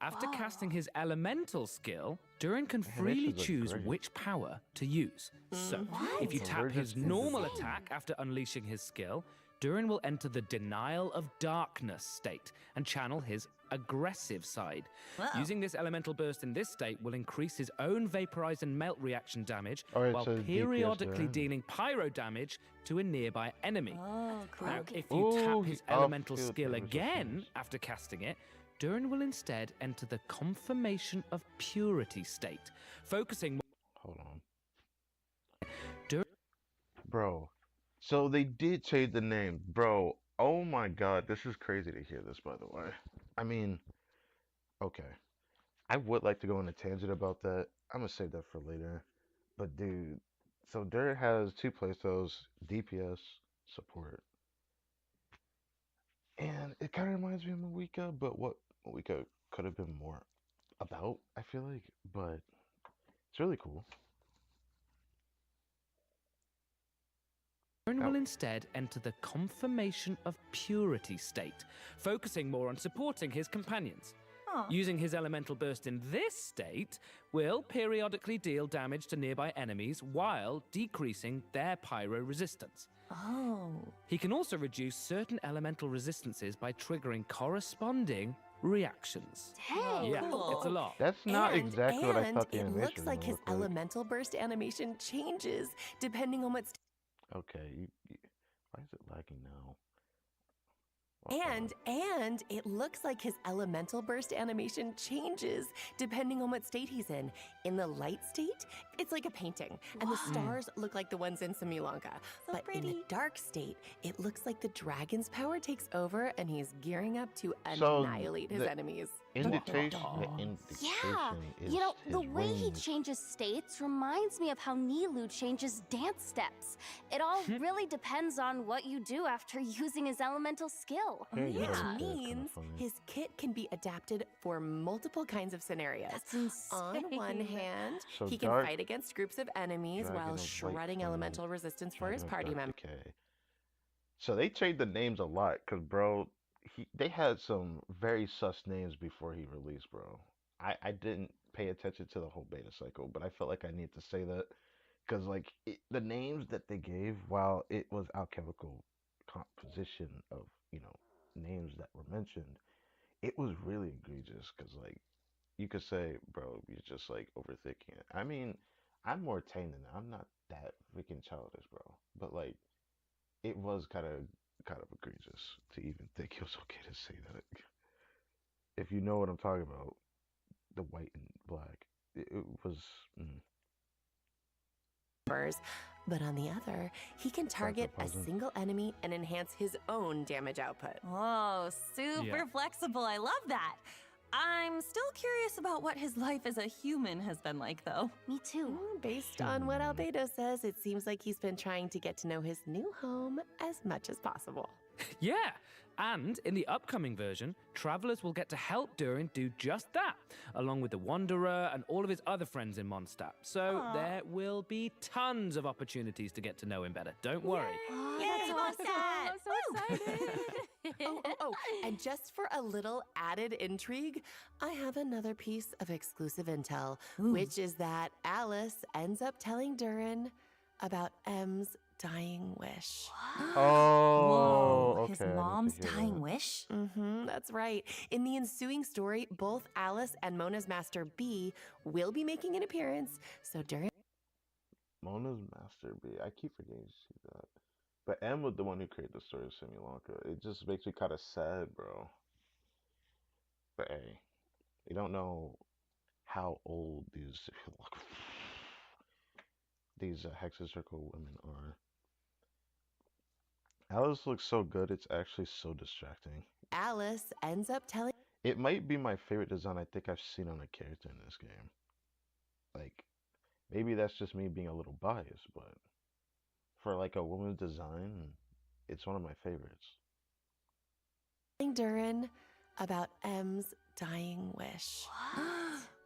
after casting his elemental skill, Durin can freely choose which power to use. So, if you tap his normal attack after unleashing his skill, Durin will enter the Denial of Darkness state and channel his aggressive side. Wow. Using this elemental burst in this state will increase his own vaporize and melt reaction damage Alright, while so DPS periodically there. dealing pyro damage to a nearby enemy. Oh, cool. Now, if you tap Ooh, his he elemental upskilled skill the again resistance. after casting it, Durin will instead enter the confirmation of purity state, focusing Hold on. Durin. Bro. So they did change the name. Bro, oh my god, this is crazy to hear this, by the way. I mean, okay. I would like to go on a tangent about that. I'm gonna save that for later. But dude, so Dirt has two playstyles, DPS, support. And it kind of reminds me of Mawika, but what Mawika could have been more about, I feel like. But it's really cool. Durin will instead enter the confirmation of purity state, focusing more on supporting his companions. Aw. Using his elemental burst in this state will periodically deal damage to nearby enemies while decreasing their pyro resistance. Oh. He can also reduce certain elemental resistances by triggering corresponding reactions. Dang. Yeah, cool. it's a lot. That's not And- exactly what I and thought the it animation looks was like gonna his look like. elemental burst animation changes depending on what Okay, why is it lagging now? And it looks like his elemental burst animation changes depending on what state he's in. In the light state, it's like a painting, and the stars look like the ones in Simulanka. So But in the pretty. dark state, it looks like the dragon's power takes over and he's gearing up to So annihilate his the enemies. Indication, the Yeah, indication is you know, the his way he wings. changes states reminds me of how Nilu changes dance steps. It all really depends on what you do after using his elemental skill. Yeah, you Which noticed that, kinda means funny. his kit can be adapted for multiple kinds of scenarios. That's insane. On one hand, So he can dark fight against groups of enemies dragon while of light shredding flame, elemental resistance for his dragon of party dark members. decay. So they changed the names a lot, cause bro, they had some very sus names before he released, bro. I didn't pay attention to the whole beta cycle, but I felt like I need to say that, cause like the names that they gave, while it was alchemical composition of names that were mentioned, it was really egregious. Cause like you could say, bro, you're just like overthinking it. I mean, I'm more tame than that. I'm not that freaking childish, bro. But like, it was kind of egregious to even think it was okay to say that. If you know what I'm talking about, the white and black, it was. But on the other, he can target a puzzle. single enemy and enhance his own damage output. Whoa, super Yeah. flexible. I love that. I'm still curious about what his life as a human has been like, though. Me too. Based on what Albedo says, it seems like he's been trying to get to know his new home as much as possible. Yeah, and in the upcoming version, travelers will get to help Durin do just that, along with the Wanderer and all of his other friends in Mondstadt. So Aw. there will be tons of opportunities to get to know him better. Don't worry. Oh, Yay, that's awesome. Mondstadt! I'm so excited. Oh, and just for a little added intrigue, I have another piece of exclusive intel, which is that Alice ends up telling Durin about M's dying wish. Oh, Whoa, okay. his I need to mom's hear dying that. wish? That's right. In the ensuing story, both Alice and Mona's Master B will be making an appearance, so Durin. Mona's Master B. I keep forgetting to see that. But M was the one who created the story of Simulanka. It just makes me kind of sad, bro. But hey, we don't know how old these Hexen Circle women are. Alice looks so good, it's actually so distracting. Alice ends up telling. It might be my favorite design I think I've seen on a character in this game. Like, maybe that's just me being a little biased, but for like a woman's design, it's one of my favorites. Durin about M's dying wish.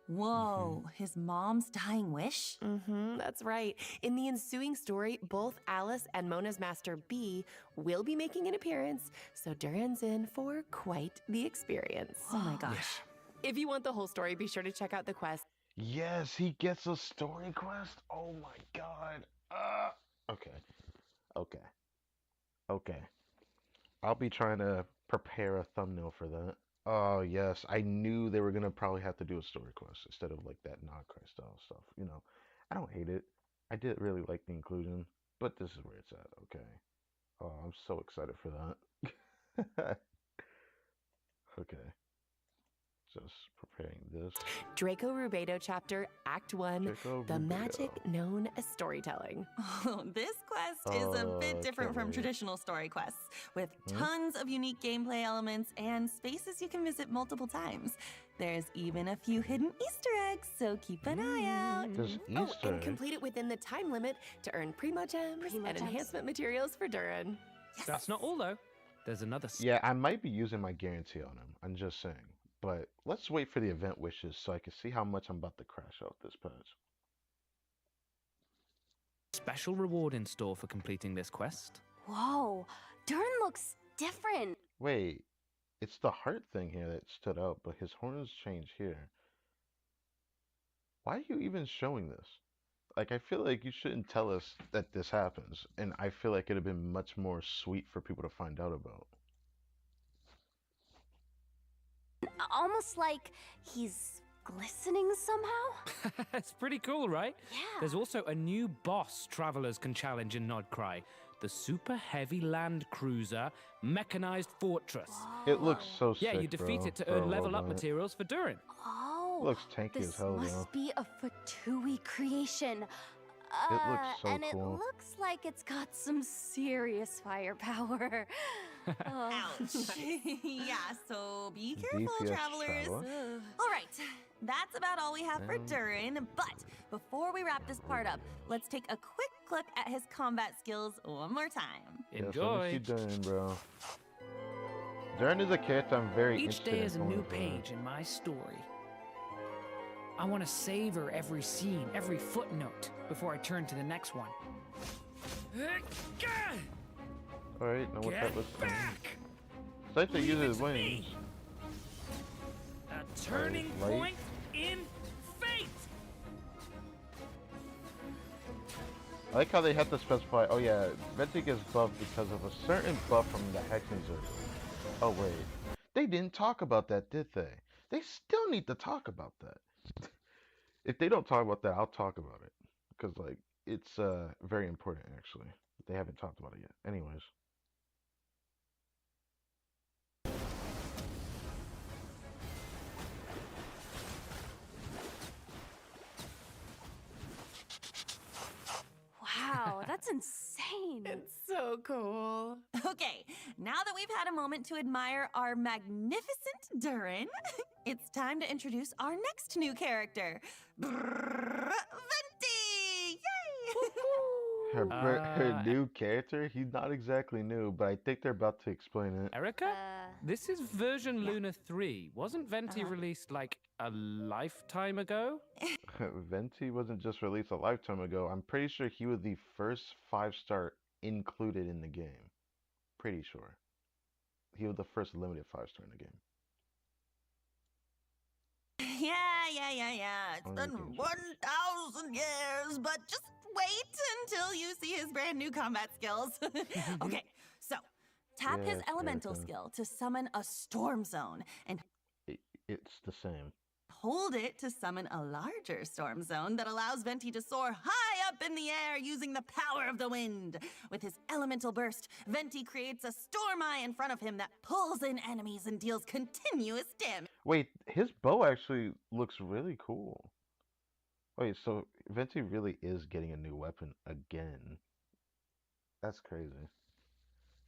Whoa, his mom's dying wish? That's right. In the ensuing story, both Alice and Mona's Master B will be making an appearance, so Durin's in for quite the experience. Oh my gosh. If you want the whole story, be sure to check out the quest. Yes, he gets a story quest? Oh my god. Okay. Okay. I'll be trying to prepare a thumbnail for that. Oh yes, I knew they were gonna probably have to do a story quest instead of like that non-cry style stuff. You know, I don't hate it. I did really like the inclusion, but this is where it's at. Okay. Oh, I'm so excited for that. Okay, just preparing this. Draco Rubedo chapter, Act 1, Draco the Rubedo. magic known as storytelling. Oh, this quest is a bit different from traditional story quests, with tons of unique gameplay elements and spaces you can visit multiple times. There's even a few hidden Easter eggs, so keep an eye out. There's Oh, Easter and eggs. complete it within the time limit to earn Primo Gems and enhancement materials for Durin. That's not all, though. There's another... Yeah, I might be using my guarantee on him. I'm just saying. But let's wait for the event wishes so I can see how much I'm about to crash out this patch. Special reward in store for completing this quest. Whoa, Durin looks different. Wait, it's the heart thing here that stood out, but his horns change here. Why are you even showing this? Like, I feel like you shouldn't tell us that this happens, and I feel like it'd have been much more sweet for people to find out about. Almost like he's glistening somehow. It's pretty cool, right? Yeah. There's also a new boss travelers can challenge in Nodcry. The super heavy land cruiser mechanized fortress. It looks so sick, Yeah, you defeat bro, it to for a earn level world up on it. materials for Durin. Oh, Looks tanky as this hell, must though. be a Fatui creation. It looks so and cool. it looks like it's got some serious firepower. Ouch. Yeah, so be careful, DPS travelers. traveler. All right, that's about all we have for Durin. But before we wrap this part up, let's take a quick look at his combat skills one more time. Yes, let me Enjoy. see Durin, bro. Durin is a character I'm very Each interested day in is a going new for. page in my story. I want to savor every scene, every footnote, before I turn to the next one. Alright, now what Get that looks like. back! It's like they use his Leave it to me. wings. A turning Light. point in fate! I like how they have to specify, oh yeah, Venti gets buffed because of a certain buff from the Hexen Circle. Oh wait, they didn't talk about that, did they? They still need to talk about that. If they don't talk about that, I'll talk about it. Because, like, it's very important, actually. They haven't talked about it yet. Anyways. Wow, that's insane. It's so cool. Okay, now that we've had a moment to admire our magnificent Durin, it's time to introduce our next new character, Venti! Yay! Her new character? He's not exactly new, but I think they're about to explain it. Erica? This is version Luna 3. Wasn't Venti released like a lifetime ago? Venti wasn't just released a lifetime ago. I'm pretty sure he was the first 5-star included in the game. Pretty sure. He was the first limited 5-star in the game. Yeah. It's been 1,000 years, but just wait until you see his brand new combat skills. Okay, so tap his Yes, elemental Erica. skill to summon a storm zone, and It's the same. hold it to summon a larger storm zone that allows Venti to soar high up in the air using the power of the wind. With his elemental burst, Venti creates a storm eye in front of him that pulls in enemies and deals continuous damage. Wait, his bow actually looks really cool. Wait, so Venti really is getting a new weapon again. That's crazy.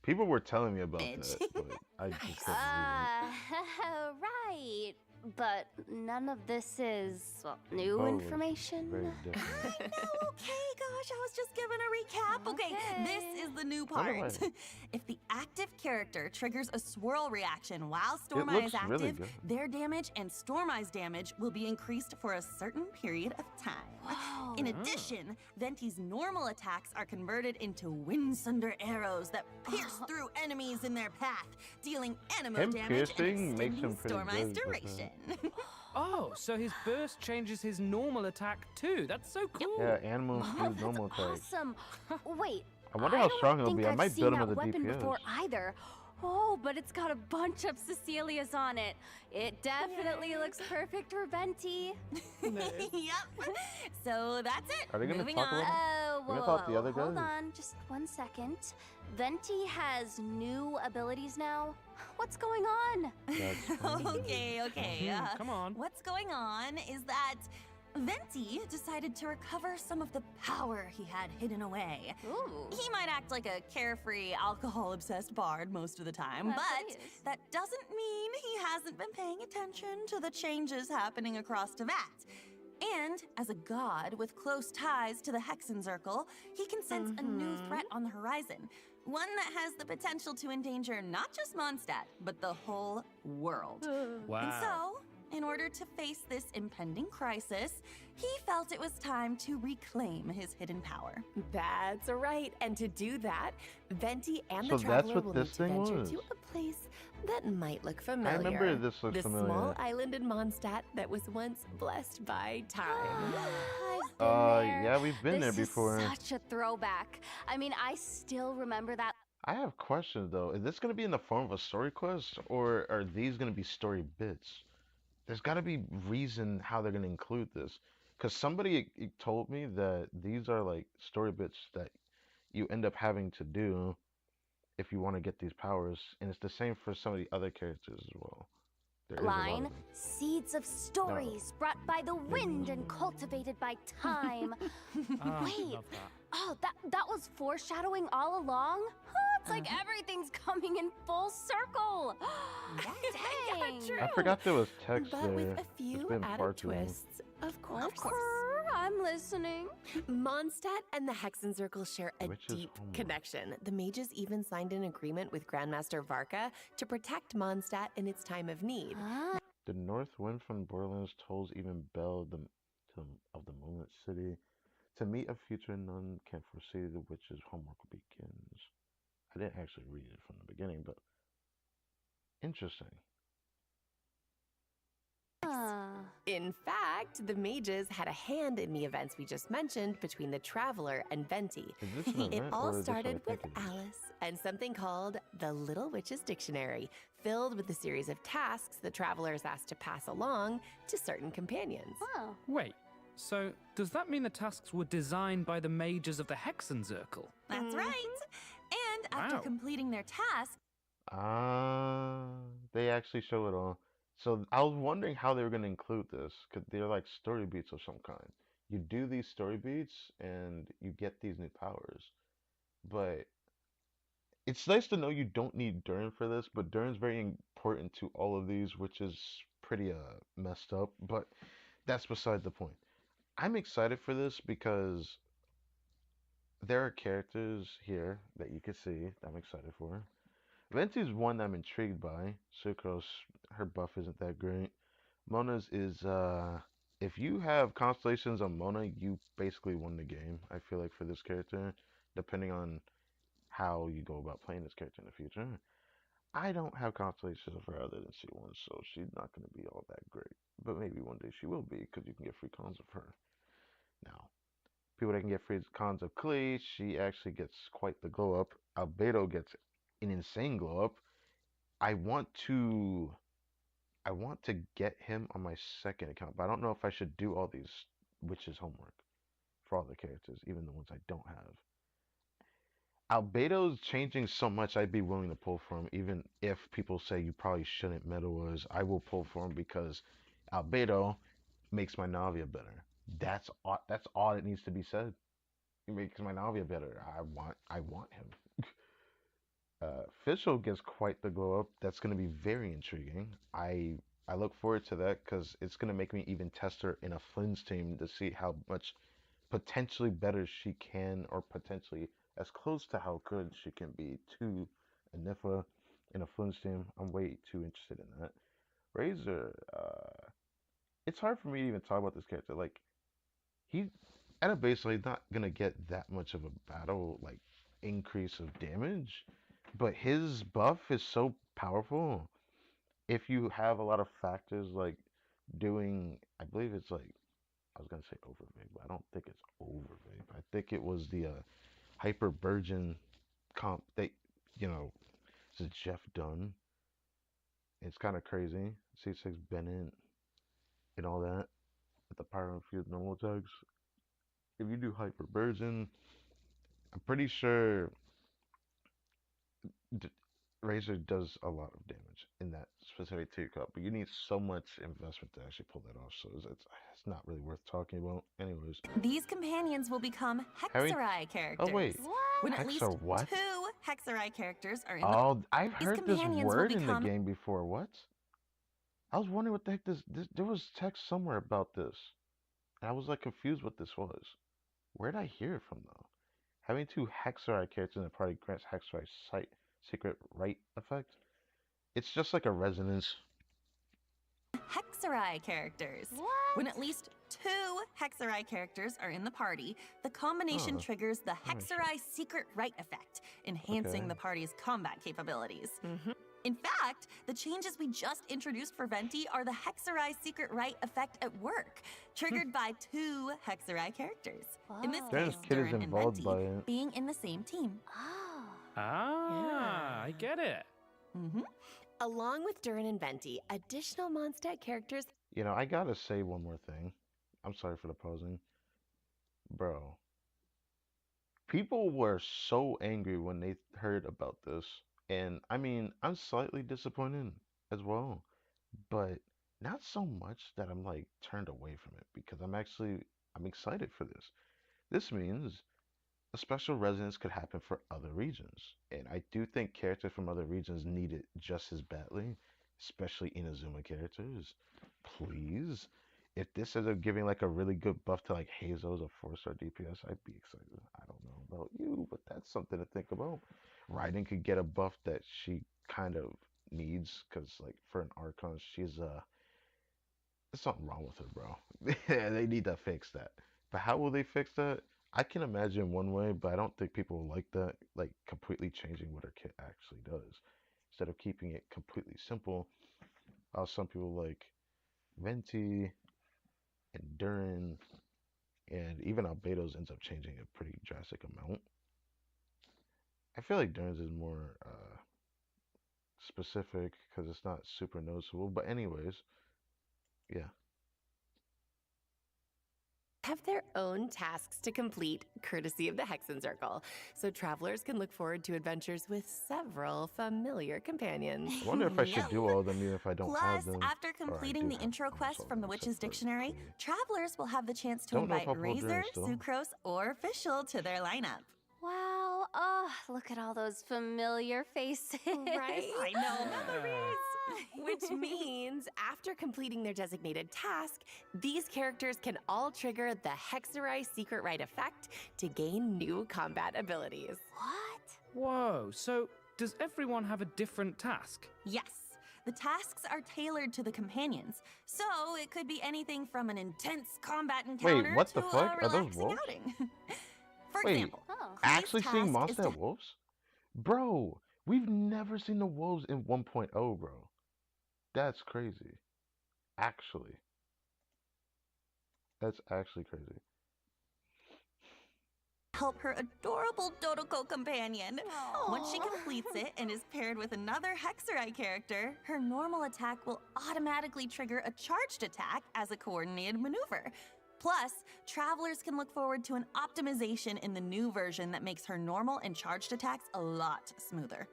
People were telling me about that, but I just couldn't Right. But none of this is new Oh, information. very different. I know, okay, gosh, I was just giving a recap. Okay, this is the new Wonder part. why- If the active character triggers a swirl reaction while Storm Eye is looks really active, good. their damage and Storm Eye's damage will be increased for a certain period of time. In addition, Venti's normal attacks are converted into Windsunder arrows that pierce through enemies in their path, dealing animo Him damage and piercing makes extending him pretty Storm Eye's good, but, duration. Oh, so his burst changes his normal attack too. That's so cool. Yeah, animals Oh, do normal that's attacks. awesome. Wait. I wonder how strong don't he'll think be. I I've might seen build him that as a weapon DPS. before either. Oh, but it's got a bunch of Cecilias on it. It definitely looks perfect for Venti. Yep. So that's it. Are they gonna Moving talk on. about it? Oh, We're whoa, gonna talk the other hold guys. on, just 1 second. Venti has new abilities now. What's going on? Okay. Come on. What's going on is that Venti decided to recover some of the power he had hidden away. Ooh. He might act like a carefree, alcohol-obsessed bard most of the time, That's what but he is. that doesn't mean he hasn't been paying attention to the changes happening across Teyvat. And as a god with close ties to the Hexenzirkel, he can sense a new threat on the horizon. One that has the potential to endanger not just Mondstadt, but the whole world. Wow. And so, in order to face this impending crisis, he felt it was time to reclaim his hidden power. That's right. And to do that, Venti and So the that's Traveler what will this need to thing venture was. to a place that might look familiar. I remember this looks the familiar. small island in Mondstadt that was once blessed by time. I've been there. Yeah, we've been there This before. is such a throwback. I mean, I still remember that. I have questions though. Is this gonna be in the form of a story quest, or are these gonna be story bits? There's got to be reason how they're gonna include this, because somebody told me that these are like story bits that you end up having to do if you want to get these powers, and it's the same for some of the other characters as well. There is a lot of Line, them. seeds of stories brought by the wind and cultivated by time. Wait, Love that. oh, that was foreshadowing all along? Huh, it's like everything's coming in full circle. Dang. I forgot there was text But there. with a It's few been far added too long. twists, of course. Of course, I'm listening. Mondstadt and the Hexenzirkel share a Witch's deep homework. connection. The mages even signed an agreement with Grandmaster Varka to protect Mondstadt in its time of need. The north wind from Borderlands tolls even Bell of the Moonlit City. To meet a future none can foresee the witch's homework begins. I didn't actually read it from the beginning, but interesting. In fact, the mages had a hand in the events we just mentioned between the Traveler and Venti. Is this an It event, or all is this what I started with think it is? Alice and something called the Little Witch's Dictionary, filled with a series of tasks the Traveler is asked to pass along to certain companions. Oh. Wait, so does that mean the tasks were designed by the mages of the Hexenzirkel? That's right. And after Wow. completing their task, They actually show it all. So I was wondering how they were going to include this, because they're like story beats of some kind. You do these story beats and you get these new powers. But it's nice to know you don't need Durin for this, but Durin's very important to all of these, which is pretty messed up, but that's beside the point. I'm excited for this because there are characters here that you can see that I'm excited for. Venti's one I'm intrigued by. Sucrose, her buff isn't that great. Mona's is if you have constellations on Mona, you basically won the game, I feel like, for this character, depending on how you go about playing this character in the future. I don't have constellations of her other than C1, so she's not going to be all that great. But maybe one day she will be, because you can get free cons of her. Now, people that can get free cons of Klee, she actually gets quite the glow up. Albedo gets an insane glow up. I want to get him on my second account, but I don't know if I should do all these witches homework for all the characters, even the ones I don't have. Albedo's changing so much, I'd be willing to pull for him, even if people say you probably shouldn't meta Wiz. I will pull for him because Albedo makes my Navia better. That's all it needs to be said. He makes my Navia better. I want him. Fischl gets quite the glow up. That's going to be very intriguing. I look forward to that because it's going to make me even test her in a Flynn's team to see how much potentially better she can, or potentially as close to how good she can be to a Nifa in a Flynn's team. I'm way too interested in that. Razor, it's hard for me to even talk about this character. Like, he at a baseline he's not gonna get that much of a battle like increase of damage, but his buff is so powerful. If you have a lot of factors like doing, I believe it's like, I was gonna say overvape, but I don't think it's overvape. I think it was the hyper burgeon comp. They, you know, This is Jeff Dunn. It's kind of crazy. C6 Bennett and all that with the power infused normal attacks. If you do hyperversion, I'm pretty sure D- Razor does a lot of damage in that specific tier cup, but you need so much investment to actually pull that off. So it's not really worth talking about. Anyways, These companions will become Harry. Hexarai characters. Oh wait, When at least Hexar what? 2 Hexarai characters are in Oh, I've these heard this companions will word in the become game before. What? I was wondering what the heck this. There was text somewhere about this. And I was like confused what this was. Where did I hear it from though? Having 2 Hexarai characters in the party grants Hexarai sight secret right effect. It's just like a resonance. Hexarai characters. When at least 2 Hexarai characters are in the party, the combination triggers the Hexarai secret right effect, enhancing the party's combat capabilities. In fact, the changes we just introduced for Venti are the Hexarai secret right effect at work, triggered by 2 Hexarai characters. In this case, Durin and Venti being in the same team. I get it. Along with Durin and Venti, additional Mondstadt characters. You know, I gotta say one more thing. I'm sorry for the pausing. Bro. People were so angry when they heard about this. And I mean, I'm slightly disappointed as well. But not so much that I'm like turned away from it because I'm excited for this. This means a special resonance could happen for other regions. And I do think characters from other regions need it just as badly, especially Inazuma characters. Please. If this ends up giving like a really good buff to like Hazo as a 4-star DPS, I'd be excited. I don't know about you, but that's something to think about. Raiden could get a buff that she kind of needs, because like for an Archon, she's there's something wrong with her, bro. Yeah, they need to fix that. But how will they fix that? I can imagine one way, but I don't think people will like that, like completely changing what her kit actually does. Instead of keeping it completely simple, some people like Venti and Durin, and even Albedo's ends up changing a pretty drastic amount. I feel like Durin's is more specific because it's not super noticeable. But anyways, yeah. Have their own tasks to complete, courtesy of the Hexen Circle, so travelers can look forward to adventures with several familiar companions. I wonder if I should do all of them even if I don't have Plus, them. after completing the intro quest from the Witch's Dictionary, travelers will have the chance to Don't know if invite I'll pull Durin Razor, still. Sucrose, or Fischl to their lineup. Wow, oh, look at all those familiar faces. Right? I know. Which means, after completing their designated task, these characters can all trigger the Hexarai Secret Right effect to gain new combat abilities. What? Whoa, so does everyone have a different task? Yes. The tasks are tailored to the companions, so it could be anything from an intense combat encounter what to the fuck? a Are those relaxing wolves? outing. For Wait, example, actually today's seeing task monster is to- wolves? Bro, we've never seen the wolves in 1.0, bro. That's crazy. Actually. That's actually crazy. help her adorable Dodoko companion. Once she completes it and is paired with another Hexarai character, her normal attack will automatically trigger a charged attack as a coordinated maneuver. Plus, travelers can look forward to an optimization in the new version that makes her normal and charged attacks a lot smoother.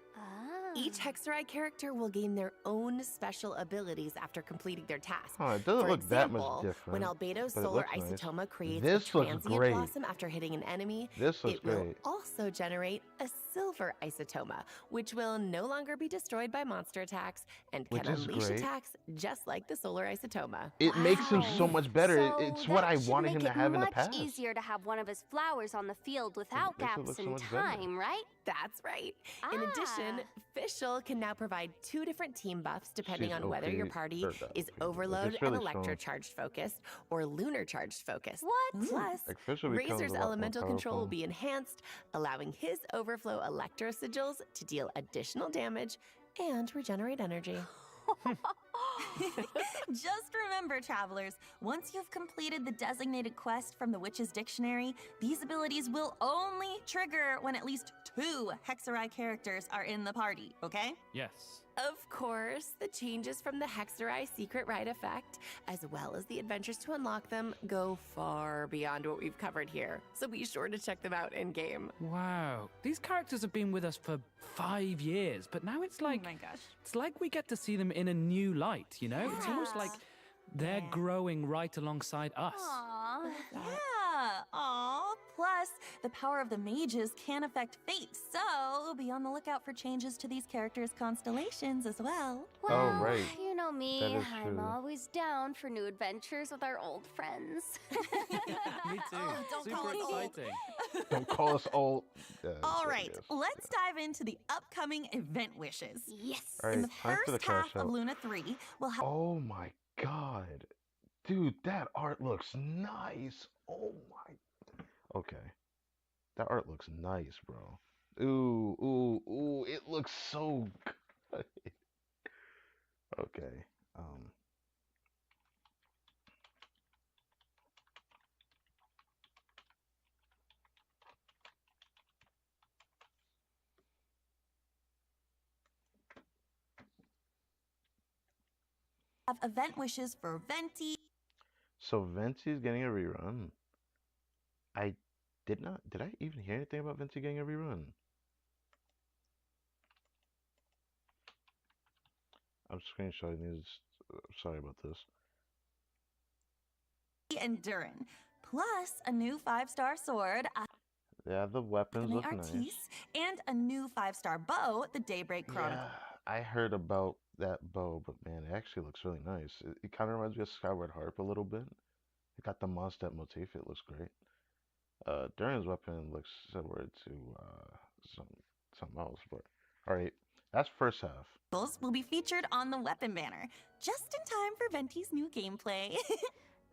Each Hexarai character will gain their own special abilities after completing their task. Oh, it doesn't For look that much example, different. when Albedo's but it solar looks nice. isotoma creates This a looks transient great. blossom after hitting an enemy, This looks it will great. also generate a silver isotoma, which will no longer be destroyed by monster attacks and can Which is unleash great. attacks just like the solar isotoma. It makes him so much better. So It's what I that should wanted make him to it have in the much past. easier to have one of his flowers on the field without makes it gaps look so in much better. time, right? That's right. In addition, Fischl can now provide 2 different team buffs depending She's on whether your OP, party or not is OP, but Overload it's really and strong. Electro-charged focused or Lunar charged focused. What? Plus, Like, Fischl becomes Razor's a lot more elemental control will powerful. be enhanced, allowing his Overflow Electro Sigils to deal additional damage and regenerate energy. Just remember, travelers, once you've completed the designated quest from the Witch's Dictionary, these abilities will only trigger when at least 2 Hexarai characters are in the party, okay? Yes. Of course, the changes from the Hexarai secret rite effect, as well as the adventures to unlock them, go far beyond what we've covered here. So be sure to check them out in-game. Wow. These characters have been with us for 5 years, but now it's like... Oh my gosh. It's like we get to see them in a new light, you know? It's almost like they're growing right alongside us. Aww. Yeah. Aw. Plus, the power of the mages can affect fate, so be on the lookout for changes to these characters' constellations as well. Well, Oh, right. you know me, That is I'm true. always down for new adventures with our old friends. Me too. don't call Super us old. exciting. Don't call us old. All I right, guess. let's dive into the upcoming event wishes. Yes. All In the right, time for the first half crash of out. Luna 3, we'll have Oh my god. Dude, that art looks nice. Oh my. Okay. That art looks nice, bro. Ooh, ooh, ooh. It looks so good. Okay. event wishes for Venti. So Venti's getting a rerun. I did not. Did I even hear anything about Venti getting a rerun? I'm screenshotting these. Sorry about this. And Durin, plus a new 5-star sword, Yeah, the weapons Alchemy look nice. Artiste, and a new 5-star bow, the Daybreak Chronicle. Yeah, I heard about that bow, but man, it actually looks really nice. It kind of reminds me of Skyward Harp a little bit. It got the Mondstadt motif. It looks great. Durin's weapon looks similar to something else, but all right, that's first half. Will be featured on the weapon banner, just in time for Venti's new gameplay.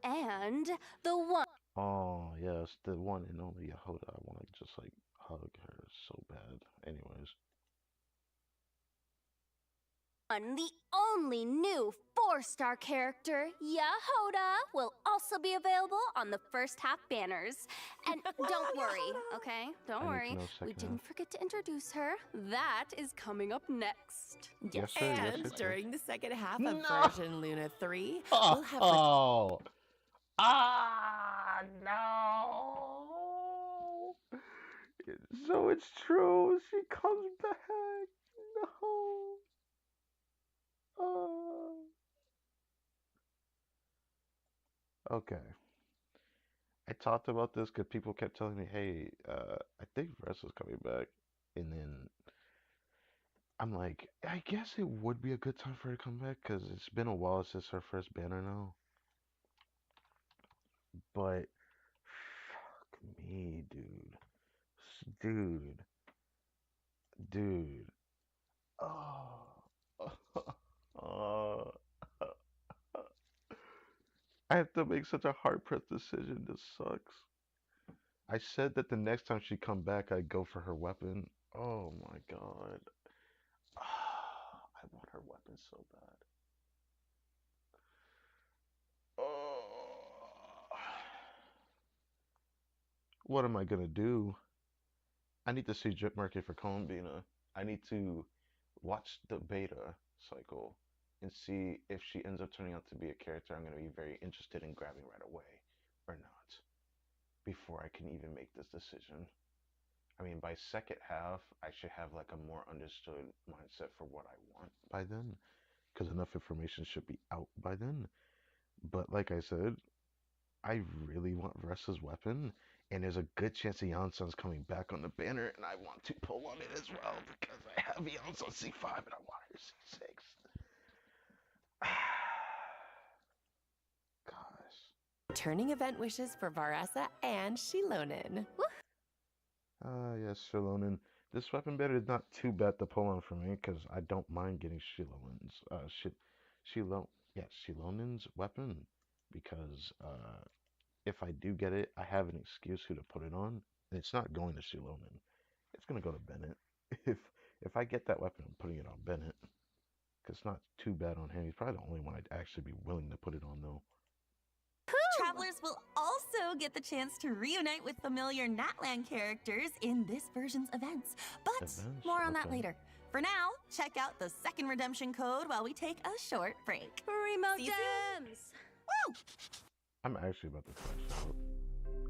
And the one. Oh yes, the one and only Yehoda. I want to just like hug her so bad. Anyways. The only new 4-star character, Yehoda, will also be available on the first half banners. And don't worry, okay? Don't I need to worry. know We second didn't half. forget to introduce her. That is coming up next. Yes, sir. Yes, And yes, yes. during the second half of No. version Luna 3, Oh, we'll have oh. Ah, no. So it's true. She comes back. No. Oh. Okay. I talked about this because people kept telling me, "Hey, I think Vress is coming back," and then I'm like, I guess it would be a good time for her to come back because it's been a while since her first banner now. But fuck me, dude. Dude. Dude. Oh. Oh. I have to make such a hard-pressed decision. This sucks. I said that the next time she come back, I'd go for her weapon. Oh my god. I want her weapon so bad. Oh. What am I gonna do? I need to see Drip Market for Columbina. I need to watch the beta cycle and see if she ends up turning out to be a character I'm going to be very interested in grabbing right away or not before I can even make this decision. I mean, by second half, I should have like a more understood mindset for what I want by then because enough information should be out by then. But like I said, I really want Vressa's weapon, and there's a good chance Janson's coming back on the banner, and I want to pull on it as well because I have Janson C5 and I want her C6. Gosh. turning event wishes for Varessa and Shilonen. Yes, Shilonen. This weapon banner is not too bad to pull on for me because I don't mind getting Shilonen's weapon because if I do get it, I have an excuse who to put it on, and it's not going to Shilonen. It's gonna go to Bennett. If I get that weapon, I'm putting it on Bennett. 'Cause it's not too bad on him. He's probably the only one I'd actually be willing to put it on, though. Travelers will also get the chance to reunite with familiar Natland characters in this version's events. But more on that later. For now, check out the second redemption code while we take a short break. Remote See you soon. gems! Woo! I'm actually about to flash out.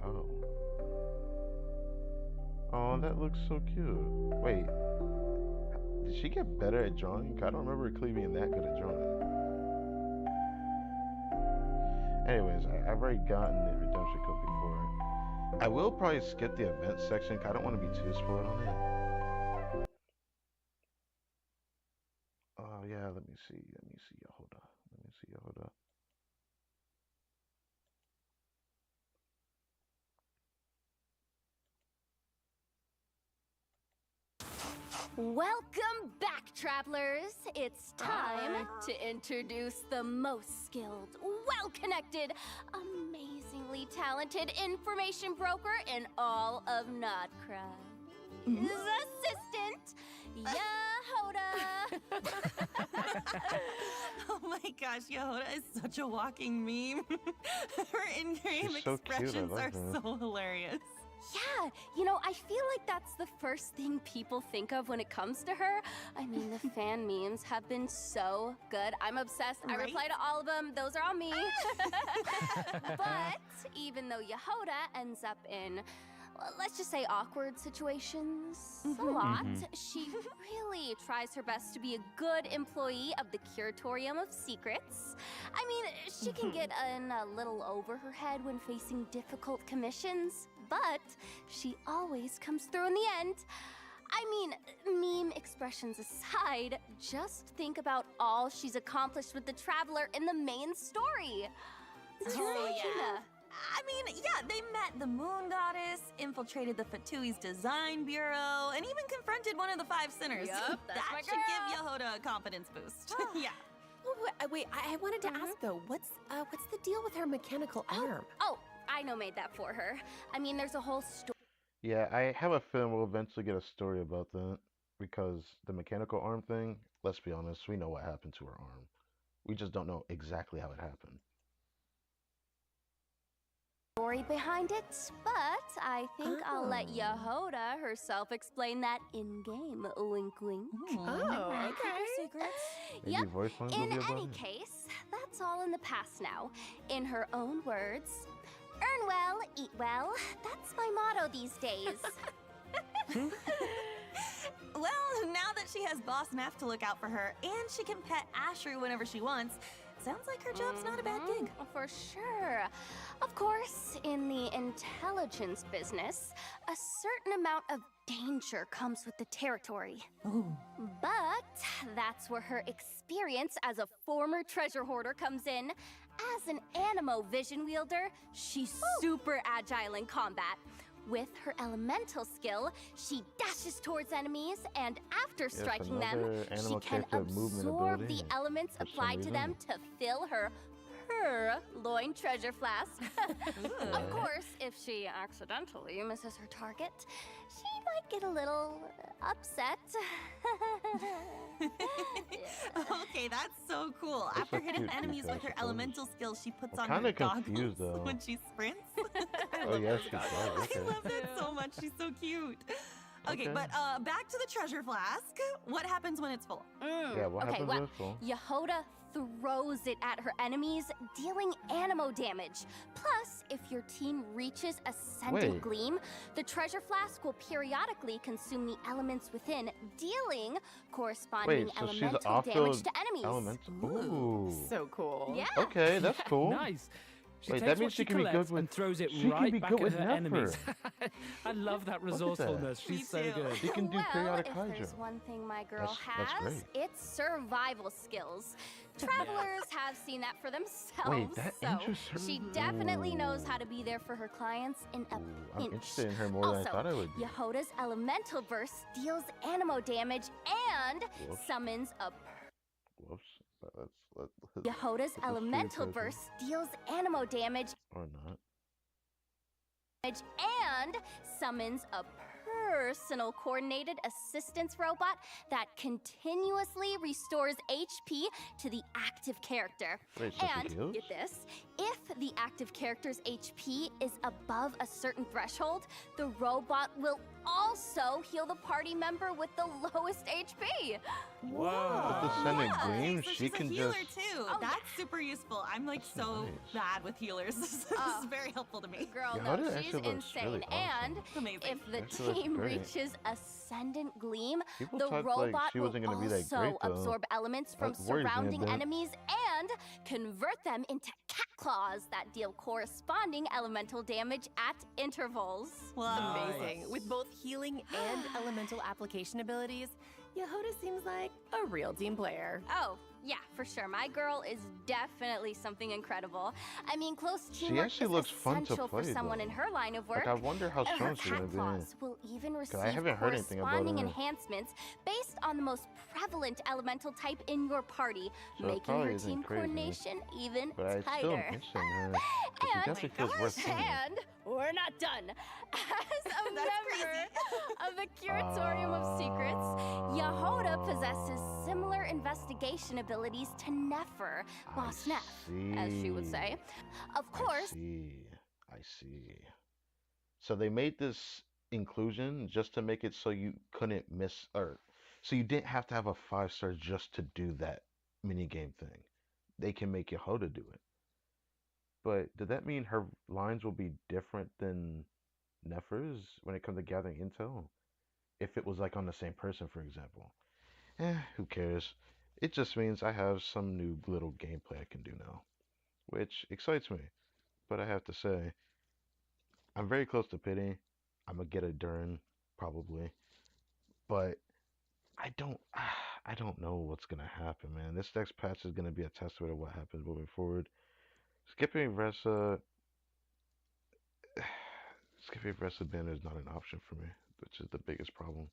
Oh. Oh, that looks so cute. Wait. Did she get better at drawing? I don't remember Clee being that good at drawing. Anyways, I've already gotten the redemption code before. I will probably skip the event section, 'cause I don't want to be too spoiled on it. Oh yeah, let me see. Hold on. Welcome back, travelers! It's time to introduce the most skilled, well-connected, amazingly talented information broker in all of Nodcry. His assistant, Yahoda! Oh my gosh, Yahoda is such a walking meme. Her in-game She's so cute, I expressions love are her. so hilarious. Yeah, you know, I feel like that's the first thing people think of when it comes to her. I mean, the fan memes have been so good. I'm obsessed. I Right? reply to all of them. Those are all me. But even though Yahoda ends up in, well, let's just say, awkward situations a lot, she really tries her best to be a good employee of the Curatorium of Secrets. I mean, she can get in a little over her head when facing difficult commissions, but she always comes through in the end. I mean, meme expressions aside, just think about all she's accomplished with the Traveler in the main story. Oh, yeah. I mean, yeah, they met the Moon Goddess, infiltrated the Fatui's design bureau, and even confronted one of the five sinners. Yup, that's that my should give Yahoda a confidence boost. Yeah. Wait, I wanted to ask though, what's the deal with her mechanical arm? Oh, I know made that for her. I mean, there's a whole story. Yeah, I have a feeling we'll eventually get a story about that. Because the mechanical arm thing, let's be honest, we know what happened to her arm. We just don't know exactly how it happened. Behind it, but I think I'll let Yahoda herself explain that in-game. Wink, wink. Oh, okay. Secrets. Maybe Yep. voice lines will In be about any it. case, that's all in the past now. In her own words, earn well, eat well. That's my motto these days. Well, now that she has Boss Naff to look out for her, and she can pet Ashru whenever she wants, sounds like her job's not a bad gig. For sure. Of course, in the intelligence business, a certain amount of danger comes with the territory. But that's where her experience as a former treasure hoarder comes in. As an Animo vision wielder, she's super agile in combat. With her elemental skill, she dashes towards enemies, and after striking them, another she animal can character movement absorb ability the elements for some applied to them to fill her loin treasure flask. Of course, if she accidentally misses her target, she might get a little upset. Okay, that's so cool. That's After so hitting cute, enemies Pika, with her I suppose. elemental skills, she puts I'm on her kinda confused, goggles though. when she sprints. Oh yeah, she does. Okay. I love that so much. She's so cute. Okay, Okay. but back to the treasure flask. What happens when it's full? Yeah, what happens when it's full? Yahoda throws it at her enemies, dealing Animo damage. Plus, if your team reaches Ascendant Wait. Gleam, the treasure flask will periodically consume the elements within, dealing corresponding Wait, so she's elemental off damage those to enemies. elemental. Ooh. So cool. Yeah. Okay, that's cool. Nice. She Wait, takes that means what she she can be good collects with- and throws it she can right be back good at with her enemies. Nefer. I love that that? resourcefulness. Me She's so too. good. She can do Well, periodic if hydro. there's one thing my girl That's has, great. it's survival skills. Travelers have seen that for themselves, Wait, that so interests her? she definitely knows how to be there for her clients in a I'm pinch. interested in her more than I Also, thought I would be. Yahoda's elemental burst deals Animo damage and Whoops. summons a Whoops. Yahoda's Let's elemental see if I can- burst deals Animo damage Or not. and summons a personal coordinated assistance robot that continuously restores HP to the active character. Wait, so she And heals? get this, if the active character's HP is above a certain threshold, the robot will also heal the party member with the lowest HP. With the Ascendant Gleam, So she she's can a healer just... too. That's super useful. I'm like so bad with healers. This is very helpful to me. Girl, Yeah, no, Hoda she's actually looks insane. really awesome. And Amazing. if the Actually looks team great. reaches Ascendant Gleam, People the talked like robot she will wasn't gonna be that also great, though. absorb elements from That worries me a surrounding bit. enemies and convert them into cat claws that deal corresponding elemental damage at intervals. Amazing. With both healing and elemental application abilities, Yehoda seems like a real team player. Oh, yeah, for sure. My girl is definitely something incredible. I mean, close She teamwork actually is looks fun to essential play, for someone though. in her line of work. Like, I wonder how Her strong she's cat gonna be. claws will even receive I haven't heard anything about corresponding her. enhancements based on the most prevalent elemental type in your party, So it making probably her isn't team crazy. coordination even But I still tighter. am interested in her. 'Cause she And, definitely feels worth seeing. and we're not done. As a member of the Curatorium of Secrets, Yehoda possesses similar investigation abilities to Nefer, Boss Neff, as she would say. Of course, I see. So they made this inclusion just to make it so you couldn't miss, or so you didn't have to have a 5-star just to do that mini game thing. They can make Yehoda do it. But did that mean her lines will be different than Nefer's when it comes to gathering intel? If it was like on the same person, for example. Who cares? It just means I have some new little gameplay I can do now, which excites me. But I have to say, I'm very close to pity. I'm gonna get a Durin, probably. But I don't know what's gonna happen, man. This next patch is gonna be a testament of what happens moving forward. Skipping Vressa, skipping Vressa banner is not an option for me, which is the biggest problem.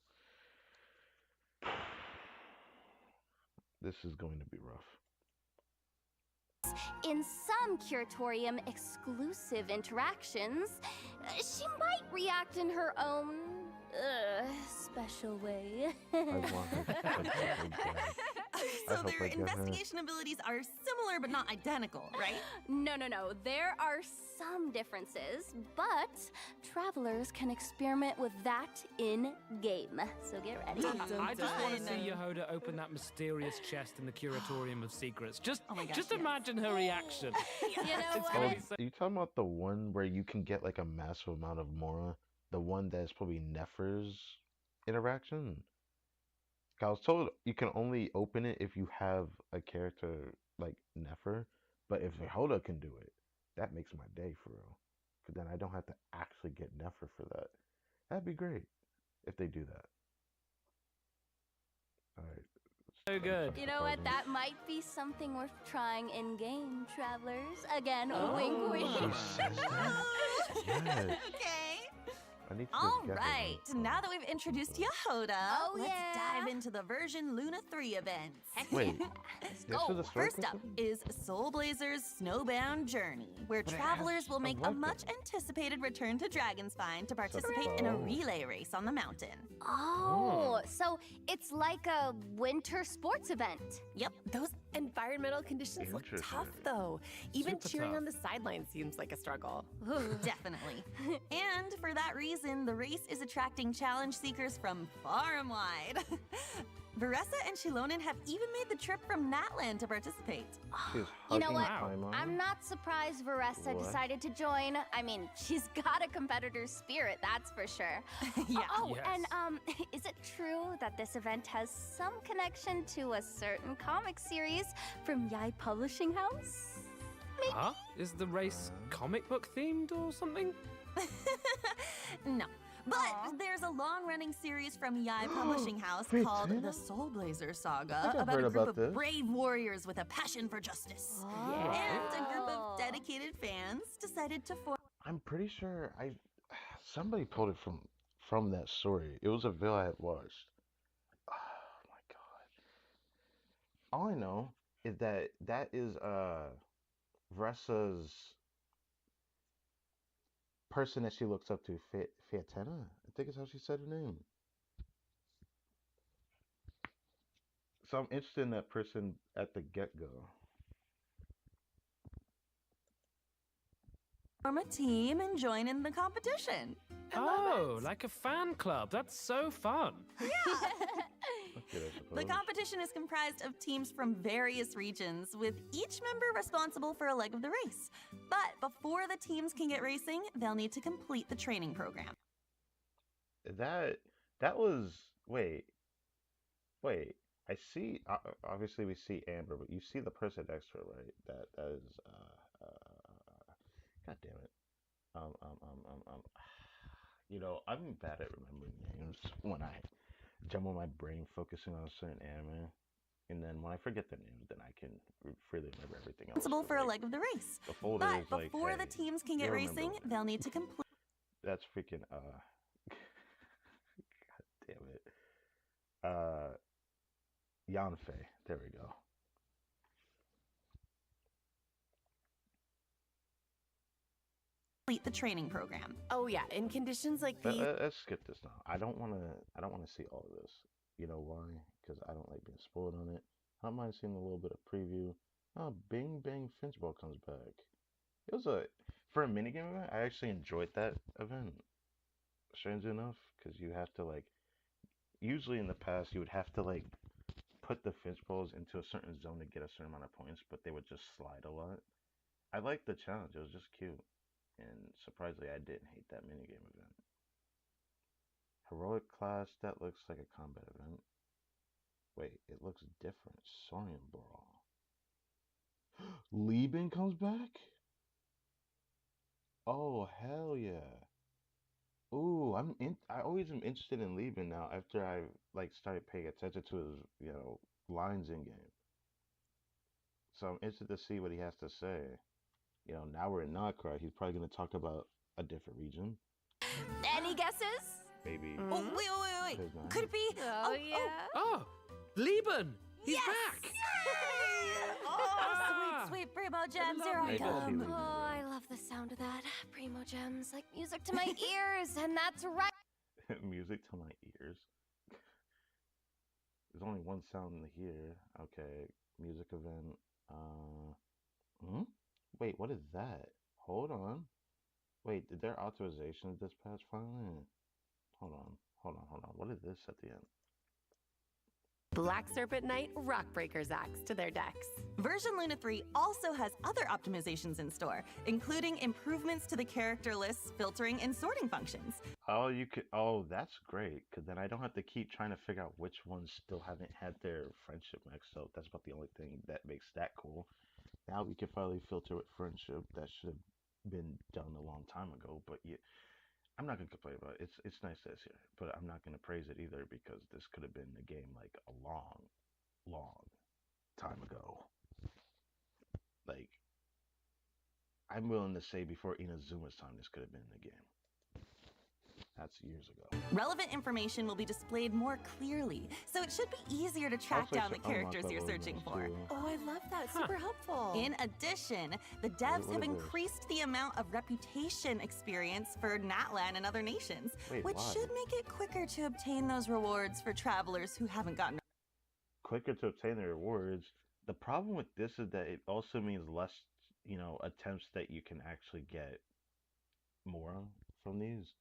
This is going to be rough. in some Curatorium exclusive interactions, she might react in her own special way. I want her to touch that big guy. I So hope their I get her. investigation abilities are similar but not identical, right? No. There are some differences, but travelers can experiment with that in game. So get ready. I just want to see Yehoda open that mysterious chest in the Curatorium of Secrets. Just, Oh my gosh, just yes. imagine her reaction. You know It's what? gonna Oh, be so- are you talking about the one where you can get like a massive amount of Mora? The one that's probably Nefer's interaction? 'Cause I was told you can only open it if you have a character like Nefer, but if Yehoda can do it, that makes my day for real. 'Cause then I don't have to actually get Nefer for that. That'd be great if they do that. Alright. So good. You know what? That might be something worth trying in game, travelers. Again, Oh, wink, wink. she says that? Yes. Okay. I need to All get her right. one. Now that we've introduced Yehoda, Oh, let's yeah. dive into the version Luna 3 events. Wait, Let's this go. is a story First up system? is Soul Blazer's Snowbound Journey, where But it travelers has will a make a weapon. much anticipated return to Dragonspine to participate in a Oh. relay race on the mountain. Oh, so it's like a winter sports event. Yep. Those environmental conditions look tough, Interesting. though. Even Super cheering tough. on the sidelines seems like a struggle. Definitely. And for that reason, the race is attracting challenge seekers from far and wide. Varessa and Shilonen have even made the trip from Natland to participate. She's You know hugging what? Paimon. I'm not surprised Varessa What? decided to join. I mean, she's got a competitor's spirit, that's for sure. Yeah. Oh, Yes. and is it true that this event has some connection to a certain comic series from Yai Publishing House? Huh? Is the race comic book themed or something? No. But Aw. there's a long-running series from Yai Publishing House Wait, called Tana? The Soul Blazer I Saga think I've about heard a group about of this. brave warriors with a passion for justice. And a group of dedicated fans decided to form. I'm pretty sure somebody pulled it from that story. It was a video I had watched. Oh my god. All I know is that is Vressa's person that she looks up to, Fiatena? I think it's how she said her name. So I'm interested in that person at the get-go. Form a team and join in the competition. Oh, like a fan club. That's so fun. The competition is comprised of teams from various regions, with each member responsible for a leg of the race. But before the teams can get racing, they'll need to complete the training program. That was wait. I see. Obviously, we see Amber, but you see the person next to her, right? That is. God damn it. Um. Um. Um. Um. I'm bad at remembering names when I jumble my brain focusing on a certain anime, and then when I forget the names, then I can freely remember everything else. Responsible for a leg of the race. The folder But is like, before hey, the teams can get you'll remember racing, they'll need to complete. That's freaking God damn it. Yanfei. There we go. Complete the training program. Oh yeah, in conditions like these. Let's skip this now. I don't want to see all of this. You know why? Because I don't like being spoiled on it. I don't mind seeing a little bit of preview. Oh, Bing Bang Finchball comes back. It was for a minigame event. I actually enjoyed that event. Strangely enough, because you have to usually in the past you would have to put the finch balls into a certain zone to get a certain amount of points, but they would just slide a lot. I liked the challenge. It was just cute. And surprisingly, I didn't hate that minigame event. Heroic class, that looks like a combat event. Wait, it looks different. Saurian Brawl. Lieben comes back? Oh, hell yeah. Ooh, I always am interested in Lieben now after I started paying attention to his, lines in game. So I'm interested to see what he has to say. Now we're in Notcry. He's probably going to talk about a different region. Any guesses? Maybe. Oh, wait. Could it be? Oh, yeah. Oh, Lieben! He's Yes! back! Oh, sweet Primo Gems, here I come. Oh, I love the sound of that. Primo Gems, like music to my ears, and that's right. Music to my ears. There's only one sound in here. Okay, music event. Wait, what is that? Hold on. Wait, did their authorizations dispatch finally? Hold on. What is this at the end? Black Serpent Knight Rockbreaker's Axe to their decks. Version Luna 3 also has other optimizations in store, including improvements to the character lists, filtering, and sorting functions. Oh, that's great, because then I don't have to keep trying to figure out which ones still haven't had their friendship maxed out. That's about the only thing that makes that cool. Now we can finally filter with friendship. That should have been done a long time ago, but yeah, I'm not gonna complain about it. It's nice that it's here, but I'm not gonna praise it either because this could have been the game like a long, long time ago. Like, I'm willing to say before Inazuma's time, this could have been in the game. That's years ago. Relevant information will be displayed more clearly, so it should be easier to track down the characters you're searching for. Oh, I love that. Super helpful. In addition, the devs have increased the amount of reputation experience for Natlan and other nations, which should make it quicker to obtain those rewards for travelers who haven't gotten. Quicker to obtain the rewards. The problem with this is that it also means less, attempts that you can actually get more from these.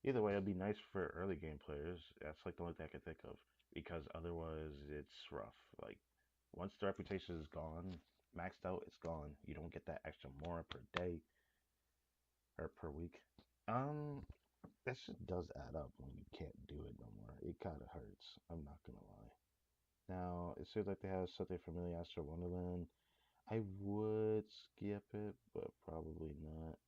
Either way, it'd be nice for early game players. That's like the only thing I can think of. Because otherwise, it's rough. Like, once the reputation is gone, maxed out, it's gone. You don't get that extra more per day. Or per week. That shit does add up when you can't do it no more. It kind of hurts. I'm not gonna lie. Now, it seems like they have something familiar, Astro Wonderland. I would skip it, but probably not.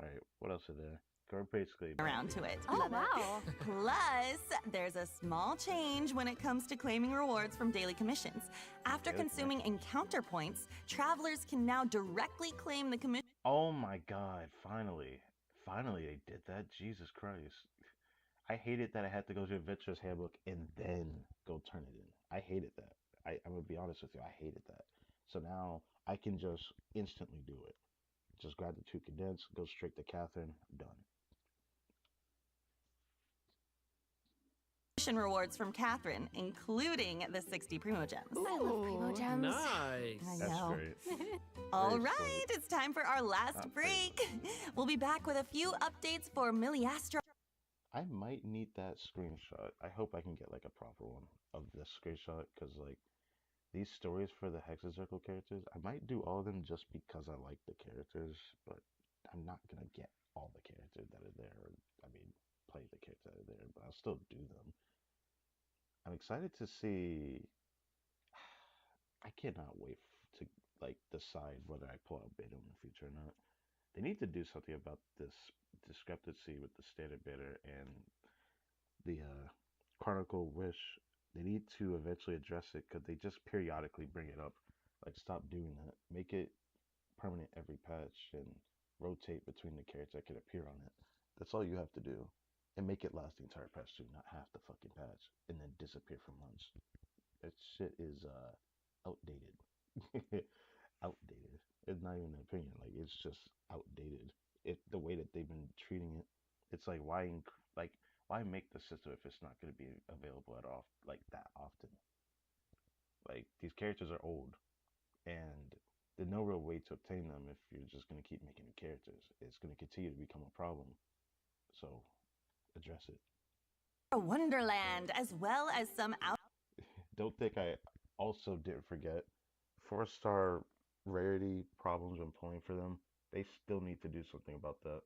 Alright, what else is there? We're basically around to it. Oh, wow. Plus, there's a small change when it comes to claiming rewards from daily commissions. After consuming encounter points, travelers can now directly claim the commission. Oh my god, finally. Finally they did that. Jesus Christ. I hated that I had to go to Adventurer's Handbook and then go turn it in. I hated that. I'm gonna be honest with you, I hated that. So now I can just instantly do it. Just grab the 2 condensed, go straight to Catherine, done. Rewards from Catherine, including the 60 Primo Gems. I love Primo Gems. Nice. I That's know. great. All Very right, sweet. it's time for our last Not break. We'll be back with a few updates for Miliastra. I might need that screenshot. I hope I can get like a proper one of this screenshot because like these stories for the Hexacircle characters, I might do all of them just because I like the characters, but I'm not gonna get all the characters that are there. I mean, play the characters that are there, but I'll still do them. I'm excited to see. I cannot wait to like decide whether I pull out beta in the future or not. They need to do something about this discrepancy with the standard bidder and the Chronicle Wish. They need to eventually address it because they just periodically bring it up. Like, stop doing that. Make it permanent every patch and rotate between the characters that can appear on it. That's all you have to do. And make it last the entire patch too, not half the fucking patch, and then disappear for months. That shit is outdated. Outdated. It's not even an opinion. Like, it's just outdated. The way that they've been treating it, it's like why make the system if it's not going to be available at all like that often? Like, these characters are old, and there's no real way to obtain them if you're just going to keep making new characters. It's going to continue to become a problem. So, address it. Wonderland, as well as some Don't think I also didn't forget 4-star rarity problems when pulling for them. They still need to do something about that.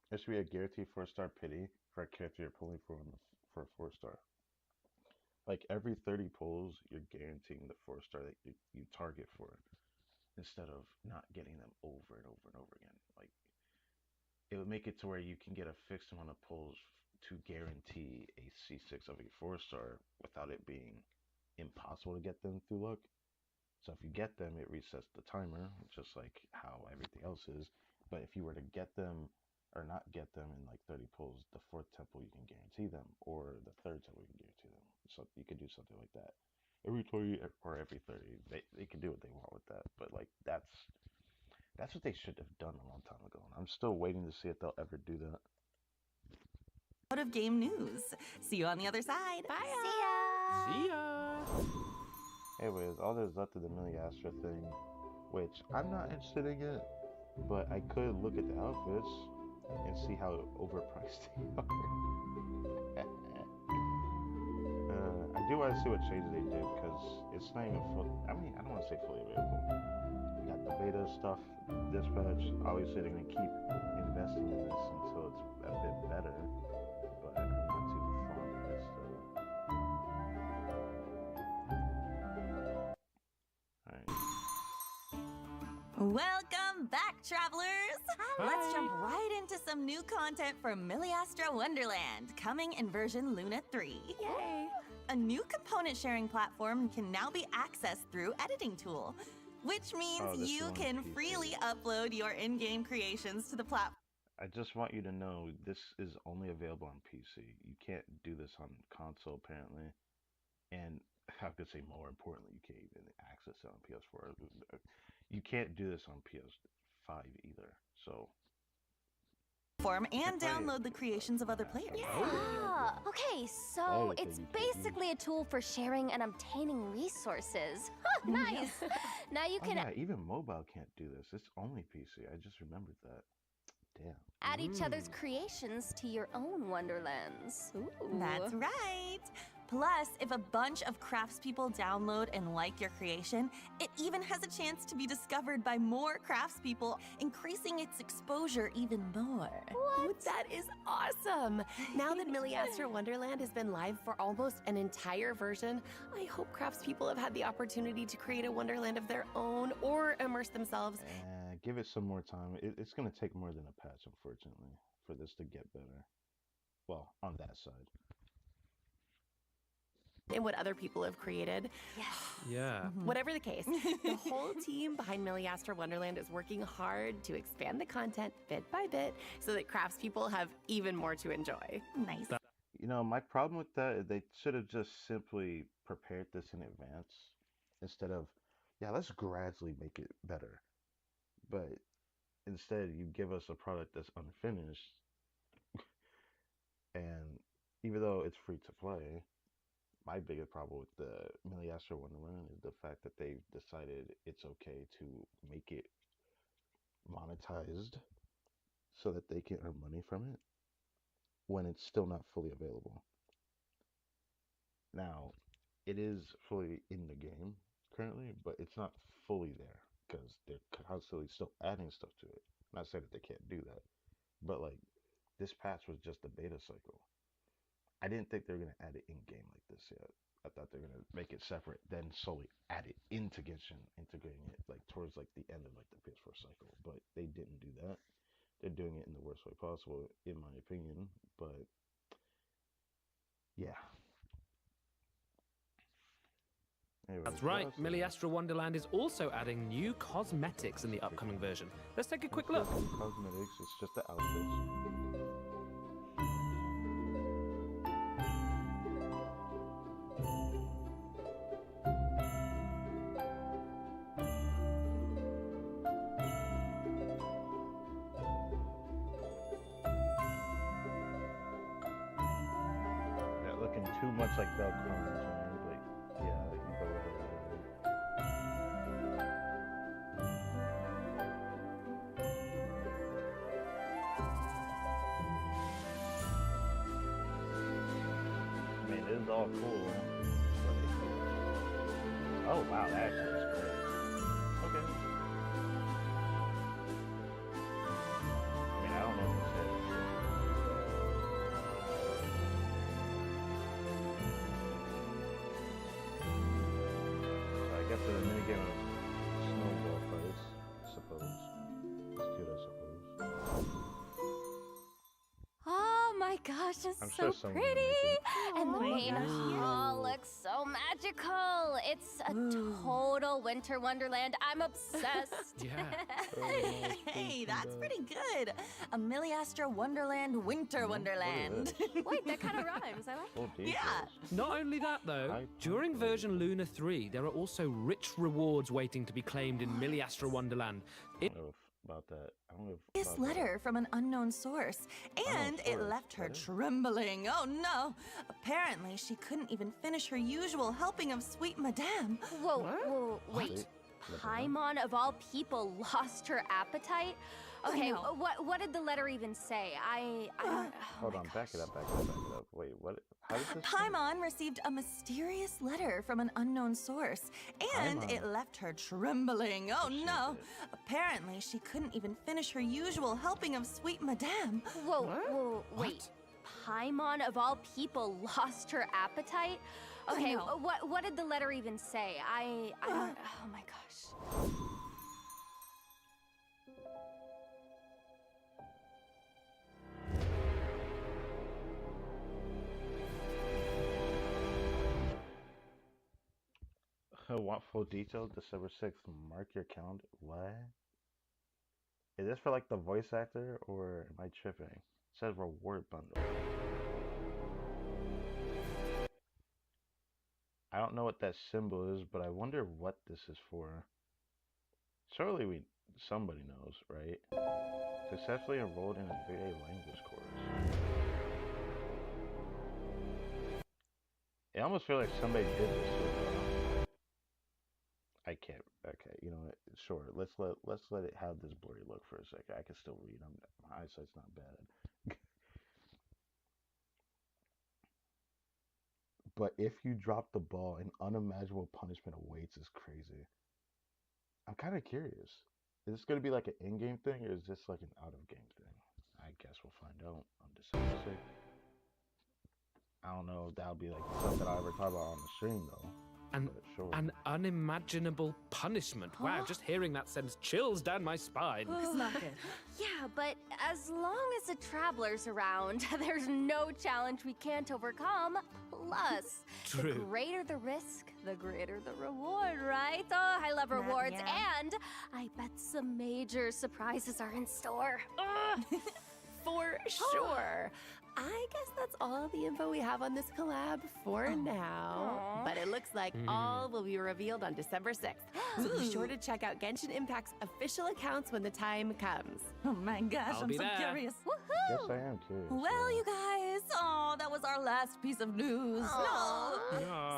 There should be a guaranteed 4-star pity for a character you're pulling for a 4-star. Like every 30 pulls, you're guaranteeing the 4-star that you target for, instead of not getting them over and over and over again. Like, it would make it to where you can get a fixed amount of pulls to guarantee a C6 of a 4-star without it being impossible to get them through luck. So if you get them, it resets the timer, just like how everything else is. But if you were to get them or not get them in like 30 pulls, the 4th temple you can guarantee them, or the 3rd temple you can guarantee them. So you could do something like that. Every 20 or every 30, they can do what they want with that. But like that's what they should have done a long time ago. And I'm still waiting to see if they'll ever do that. out of game news. See you on the other side. Bye. See ya. See ya. Anyways, all there's left of the Miliastra thing, which I'm not interested in yet, but I could look at the outfits and see how overpriced they are. I do want to see what changes they did because it's not even full. I mean, I don't want to say fully available. You got the beta stuff, dispatch. Obviously, they're going to keep investing in this until it's a bit better, but I'm not too fond of this stuff. Alright. Welcome back, travelers! Let's jump right into some new content from Miliastra Wonderland, coming in version Luna 3. Yay! A new component sharing platform can now be accessed through Editing Tool, which means Oh, this you one can PC. freely upload your in-game creations to the platform. I just want you to know this is only available on PC. You can't do this on console, apparently. And I could say more importantly, you can't even access it on PS4. You can't do this on PS5 either. So And download the creations of other players. Ah, okay, so That is it's what you can basically a tool for sharing and obtaining resources. Huh, nice. Now you oh can yeah, even mobile can't do this. It's only PC. I just remembered that. Damn. add each other's creations to your own wonderlands. Ooh. That's right. Plus, if a bunch of craftspeople download and like your creation, it even has a chance to be discovered by more craftspeople, increasing its exposure even more. Oh, that is awesome! Now that Miliastra Wonderland has been live for almost an entire version, I hope craftspeople have had the opportunity to create a Wonderland of their own or immerse themselves. Give it some more time. It's going to take more than a patch, unfortunately, for this to get better. Well, on that side. In what other people have created. Yes. Yeah. Whatever the case, the whole team behind Miliastra Wonderland is working hard to expand the content bit by bit so that craftspeople have even more to enjoy. Nice. You know, my problem with that is they should have just simply prepared this in advance instead of, yeah, let's gradually make it better. But instead, you give us a product that's unfinished, and even though it's free to play, my biggest problem with the Milliastra Wonderland is the fact that they've decided it's okay to make it monetized so that they can earn money from it when it's still not fully available. Now, it is fully in the game currently, but it's not fully there because they're constantly still adding stuff to it. Not saying that they can't do that, but like this patch was just a beta cycle. I didn't think they were gonna add it in game like this yet. I thought they were gonna make it separate, then solely add it into Genshin, integrating it like towards like the end of like the PS4 cycle. But they didn't do that. They're doing it in the worst way possible, in my opinion. But yeah. Anyways, That's right, Milliastra Wonderland is also adding new cosmetics in the upcoming version. Let's take a quick look. Cosmetics, it's just the outfits. Yeah, looking too much like Velcro. But yeah, you go right over I mean, it is all cool. Oh wow, that actually looks great. Okay. I mean, I don't know what to say. So I guess the minigame of snowball fights, I suppose. It's cute, I suppose. Oh my gosh, it's I'm so sure someone will pretty! make it. And the Oh my main gosh. hall looks so magical. It's a total winter wonderland. I'm obsessed. Hey, that's pretty good. A Milliastra Wonderland Winter Wonderland. Wait, that kind of rhymes. I like it. Yeah. Not only that, though, during version Luna 3, there are also rich rewards waiting to be claimed in Milliastra Wonderland. I don't know about that. I don't know This about letter from an unknown source, and it source. left her Letter? trembling. Oh no! Apparently, she couldn't even finish her usual helping of sweet Madame. Whoa, wait. Paimon, of all people, lost her appetite? Okay, know. what did the letter even say? I don't... Hold on, back it up. Wait, what? How does this? Paimon received a mysterious letter from an unknown source, and Paimon. it left her trembling. Oh she no! did. Apparently, she couldn't even finish her usual helping of sweet Madame. Whoa, wait. Paimon, of all people, lost her appetite? Okay, know. what did the letter even say? I don't... Oh my gosh. Want full details? December 6th. Mark your calendar. What? Is this for like the voice actor or am I tripping? It says reward bundle. I don't know what that symbol is, but I wonder what this is for. Surely somebody knows, right? Successfully enrolled in a VA language course. I almost feel like somebody did this to it. I can't. Okay, you know what? Sure. Let's let it have this blurry look for a second. I can still read. My eyesight's not bad. But if you drop the ball, an unimaginable punishment awaits is crazy. I'm kind of curious. Is this going to be like an in-game thing, or is this like an out-of-game thing? I guess we'll find out on December 6th. I don't know if that'll be like something I ever talk about on the stream, though. An unimaginable punishment. Wow, just hearing that sends chills down my spine. It's not good. Yeah, but as long as a traveler's around, there's no challenge we can't overcome. Plus, the True. greater the risk, the greater the reward, right? Oh, I love rewards, yeah. and I bet some major surprises are in store. For sure. I guess that's all the info we have on this collab for now. Aw. But it looks like all will be revealed on December 6th. So be sure to check out Genshin Impact's official accounts when the time comes. Oh my gosh, I'll I'm be so there. curious. Yes, I am curious. Well, you guys, that was our last piece of news. No.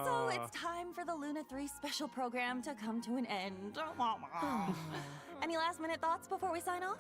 So it's time for the Luna 3 special program to come to an end. Any last minute thoughts before we sign off?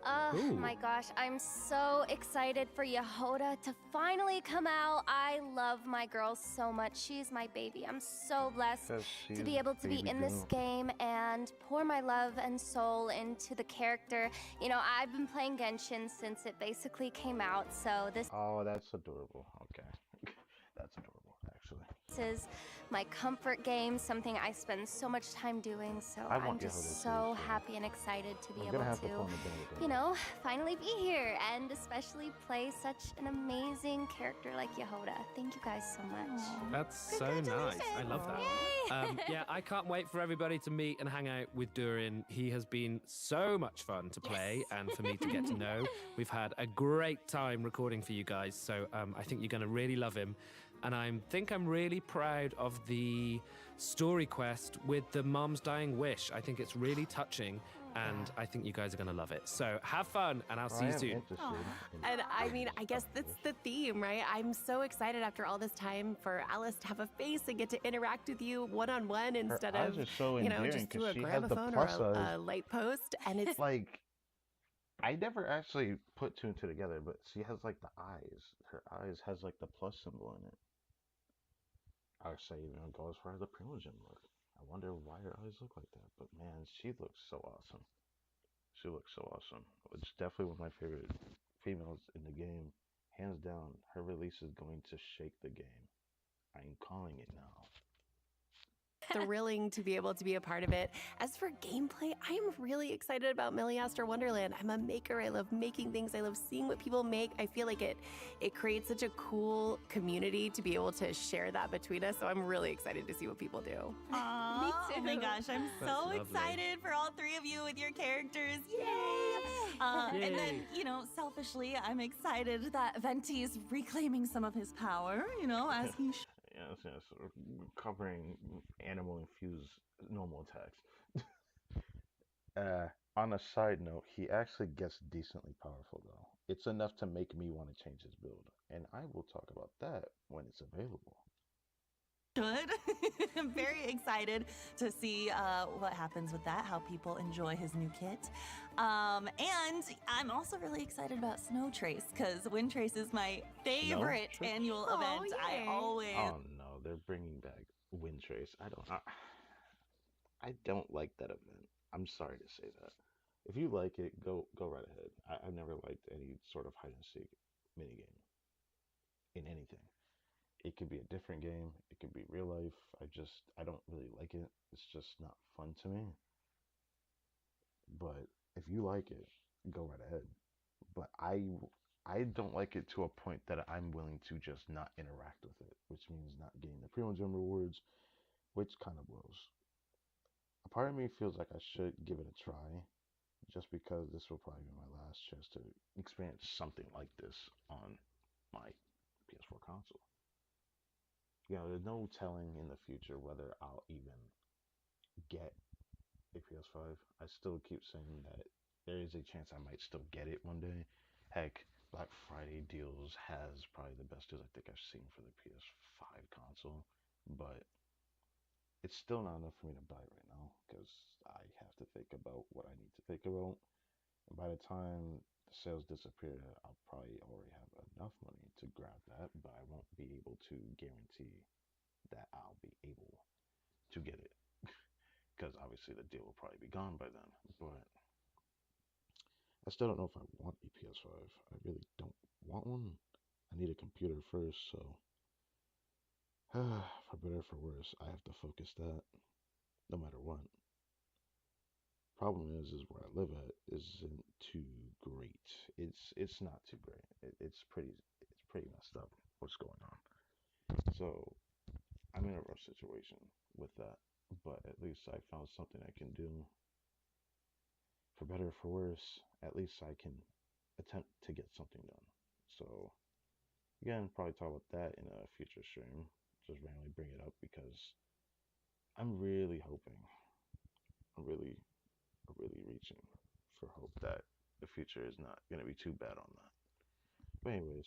Oh Ooh. my gosh, I'm so excited for Yehoda to finally come out. I love my girl so much. She's my baby. I'm so blessed to be able to be in this game and pour my love and soul into the character. You know, I've been playing Genshin since it basically came out, so this Oh, that's adorable. Okay. That's adorable, actually. is my comfort game, something I spend so much time doing, so I I'm want Yehoda just too, so so happy and excited to be I'm able gonna have to to, phone the game. you know, finally be here and especially play such an amazing character like Yehoda. Thank you guys so much. That's so nice. I love that. Yeah, I can't wait for everybody to meet and hang out with Durin. He has been so much fun to play and for me to get to know. We've had a great time recording for you guys, so I think you're going to really love him. And I think I'm really proud of the story quest with the mom's dying wish. I think it's really touching, and I think you guys are going to love it. So have fun, and I'll see you soon. And I mean, I guess that's the theme, right? I'm so excited after all this time for Alice to have a face and get to interact with you one-on-one instead eyes of, are so you know, endearing just through 'cause a she has the gramophone or plus a size. light post. And it's like, I never actually put two and two together, but she has like the eyes. Her eyes has like the plus symbol in it. I would say even go as far as the Primogen look. I wonder why her eyes look like that, but man, she looks so awesome. She looks so awesome. It's definitely one of my favorite females in the game. Hands down, her release is going to shake the game. I'm calling it now. thrilling to be able to be a part of it. As for gameplay, I am really excited about Milliaster Wonderland. I'm a maker. I love making things. I love seeing what people make. I feel like it creates such a cool community to be able to share that between us. So I'm really excited to see what people do. Aww, Me oh my too. gosh, I'm That's so lovely. excited for all three of you with your characters. Yay! Yay. And then, you know, selfishly, I'm excited that Venti's reclaiming some of his power, you know, as he Yes, covering animal-infused normal attacks. On a side note, he actually gets decently powerful, though. It's enough to make me want to change his build, and I will talk about that when it's available. Good. I'm very excited to see what happens with that, how people enjoy his new kit. And I'm also really excited about Snow Trace, because Wind Trace is my favorite Trace? annual event. I always... Oh no, they're bringing back Wind Trace. I don't like that event. I'm sorry to say that. If you like it, go right ahead. I've never liked any sort of hide and seek minigame in anything. It could be a different game. It could be real life. I don't really like it. It's just not fun to me. But if you like it, go right ahead. But I don't like it to a point that I'm willing to just not interact with it, which means not getting the Primogen rewards, which kind of blows. A part of me feels like I should give it a try, just because this will probably be my last chance to experience something like this on my PS4 console. You know, there's no telling in the future whether I'll even get a PS5. I still keep saying that there is a chance I might still get it one day. Heck, Black Friday deals has probably the best deals I think I've seen for the PS5 console, but it's still not enough for me to buy right now because I have to think about what I need to think about. And by the time the sales disappear, I'll probably already have enough money to grab that, but I won't be able to guarantee that I'll be able to get it because obviously the deal will probably be gone by then. But I still don't know if I want a PS5. I really don't want one. I need a computer first, so for better or for worse, I have to focus that no matter what. Problem is where I live at isn't too great. It's not too great. It's pretty messed up what's going on. So I'm in a rough situation with that, but at least I found something I can do. For better or for worse, at least I can attempt to get something done. So Again, probably talk about that in a future stream. Just randomly bring it up because I'm really hoping, I'm really reaching for hope that the future is not gonna be too bad on that. But anyways,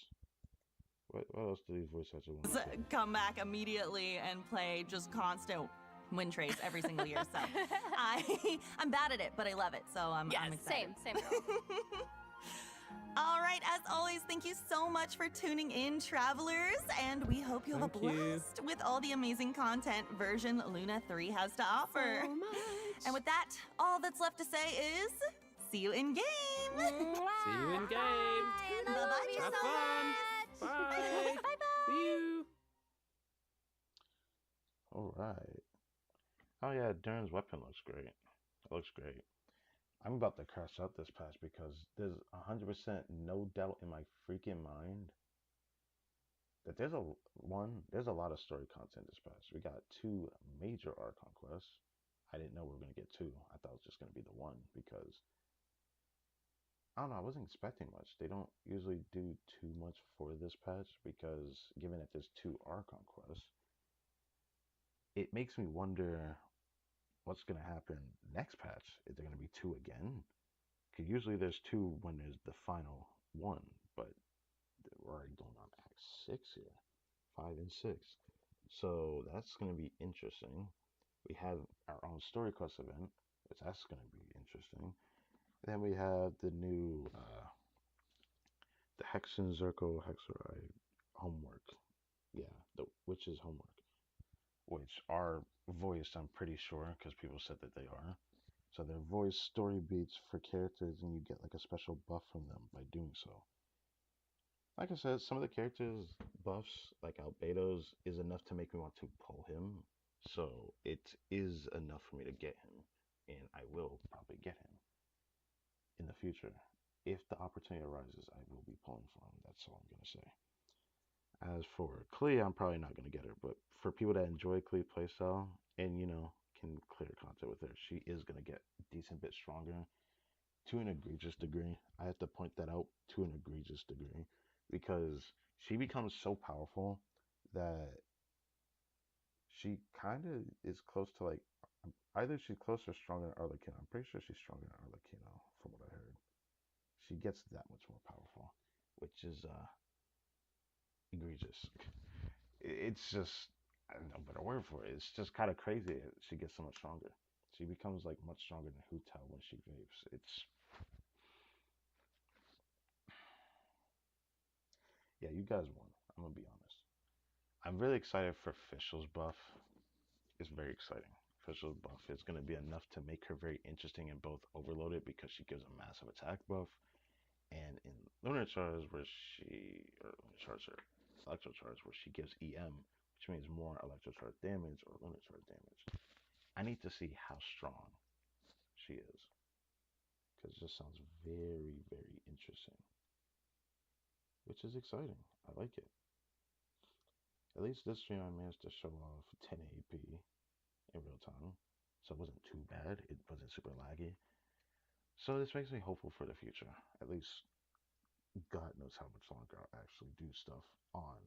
what else do these voice actors want to say? Come back immediately and play just constant win trace every single year. So I'm bad at it, but I love it. So I'm excited. Same girl. All right, as always, thank you so much for tuning in, travelers, and we hope you have a blast with all the amazing content version Luna 3 has to offer. So much. And with that, all that's left to say is see you in game. See you in game. Bye-bye. Have fun. Bye. Bye-bye. See you. All right. Oh yeah, Durin's weapon looks great. It looks great. I'm about to crash out this patch because there's 100% no doubt in my freaking mind that there's a lot of story content this patch. We got 2 major Archon quests. I didn't know we were gonna get 2. I thought it was just gonna be the one because I don't know. I wasn't expecting much. They don't usually do too much for this patch because given that there's 2 Archon quests, it makes me wonder what's going to happen next patch. Is there going to be 2 again? Because usually there's 2 when there's the final one, but we're already going on Act 6 here, 5 and 6. So that's going to be interesting. We have our own story quest event, which that's going to be interesting. Then we have the new, the Hexen Zirko Hexerai homework. Yeah, the witch's homework, which are voiced, I'm pretty sure, because people said that they are. So they're voiced story beats for characters, and you get like a special buff from them by doing so. Like I said, some of the characters' buffs, like Albedo's, is enough to make me want to pull him. So it is enough for me to get him, and I will probably get him in the future. If the opportunity arises, I will be pulling for him. That's all I'm going to say. As for Klee, I'm probably not going to get her, but for people that enjoy Klee playstyle and, can clear content with her, she is going to get a decent bit stronger to an egregious degree. I have to point that out, to an egregious degree, because she becomes so powerful that she kind of is close to like, either she's close or stronger than Arlecchino. I'm pretty sure she's stronger than Arlecchino from what I heard. She gets that much more powerful, which is egregious. It's just, I don't know a better word for it. It's just kind of crazy. She gets so much stronger. She becomes like much stronger than Hu Tao when she vapes. Yeah, you guys won. I'm gonna be honest. I'm really excited for Fischl's buff. It's very exciting. Fischl's buff is gonna be enough to make her very interesting in both Overloaded because she gives a massive attack buff, and in Lunar Charge where Electro Charge where she gives EM, which means more Electro Charge damage or Lunar Charge damage. I need to see how strong she is because it just sounds very, very interesting, which is exciting. I like it. At least this stream I managed to show off 1080p in real time, so it wasn't too bad. It wasn't super laggy. So this makes me hopeful for the future. At least God knows how much longer I'll actually do stuff on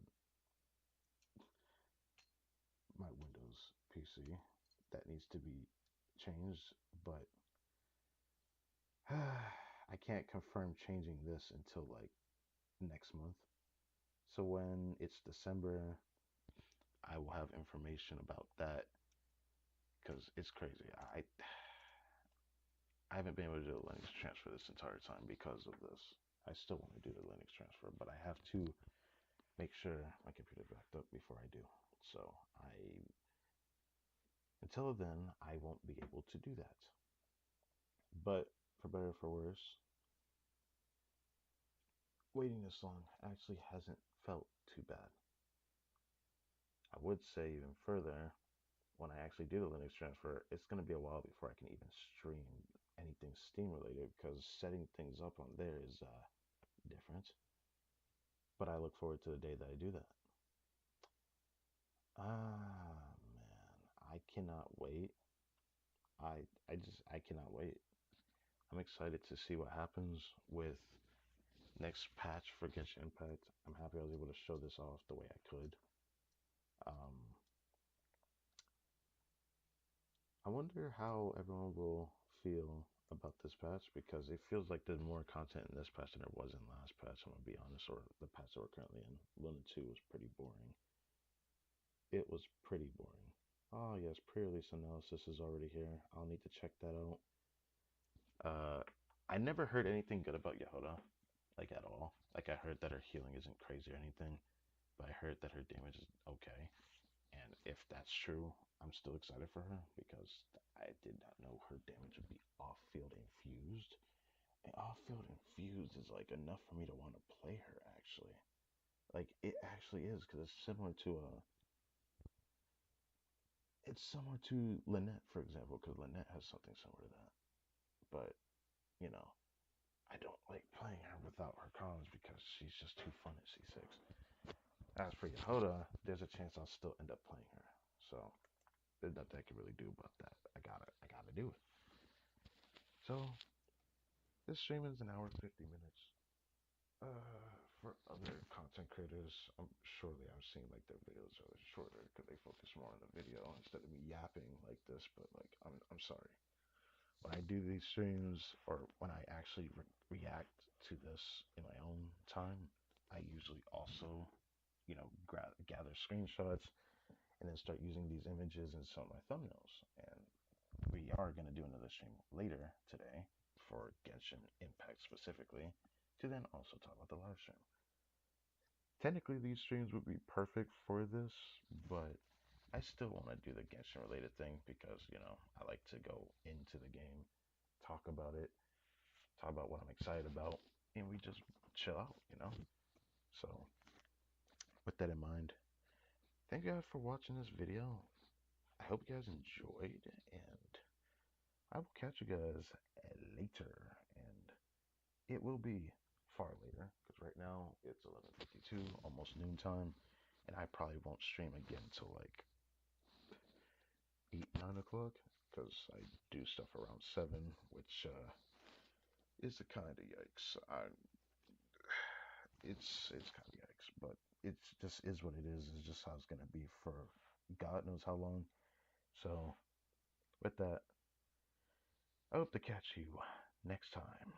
my Windows PC. That needs to be changed, but I can't confirm changing this until like next month. So when it's December, I will have information about that because it's crazy. I haven't been able to do a Linux transfer this entire time because of this. I still want to do the Linux transfer, but I have to make sure my computer's backed up before I do. So until then, I won't be able to do that. But for better or for worse, waiting this long actually hasn't felt too bad. I would say even further, when I actually do the Linux transfer, it's going to be a while before I can even stream anything Steam related because setting things up on there is different. But I look forward to the day that I do that. Ah, man, I cannot wait. I cannot wait. I'm excited to see what happens with next patch for Genshin Impact, I'm happy I was able to show this off the way I could. I wonder how everyone will feel about this patch because it feels like there's more content in this patch than there was in last patch. I'm gonna be honest, or the patch that we're currently in. Luna 2 was pretty boring. It was pretty boring. Oh yes, pre-release analysis is already here. I'll need to check that out. I never heard anything good about Yehoda, like at all. Like I heard that her healing isn't crazy or anything, but I heard that her damage is okay. And if that's true, I'm still excited for her because I did not know her damage would be off-field infused. And off-field infused is like enough for me to want to play her actually. Like it actually is because it's similar to Lynette, for example, because Lynette has something similar to that. But you know, I don't like playing her without her cons because she's just too fun at C6. As for Yehoda, there's a chance I'll still end up playing her. So there's nothing I can really do about that. I gotta do it. So this stream is an hour and 50 minutes. For other content creators, surely I've seen like their videos are shorter because they focus more on the video instead of me yapping like this. But like, I'm sorry. When I do these streams or when I actually react to this in my own time, I usually also, gather screenshots and then start using these images in some of my thumbnails. And we are going to do another stream later today for Genshin Impact specifically to then also talk about the live stream. Technically, these streams would be perfect for this, but I still want to do the Genshin related thing because, I like to go into the game, talk about it, talk about what I'm excited about, and we just chill out. So, with that in mind, thank you guys for watching this video. I hope you guys enjoyed, and I will catch you guys later. And it will be far later, because right now it's 11:52, almost noontime, and I probably won't stream again until like 8, 9 o'clock, because I do stuff around 7, which is a kind of yikes. It's kind of yikes, but it's just is what it is. It's just how it's gonna be for God knows how long. So with that, I hope to catch you next time.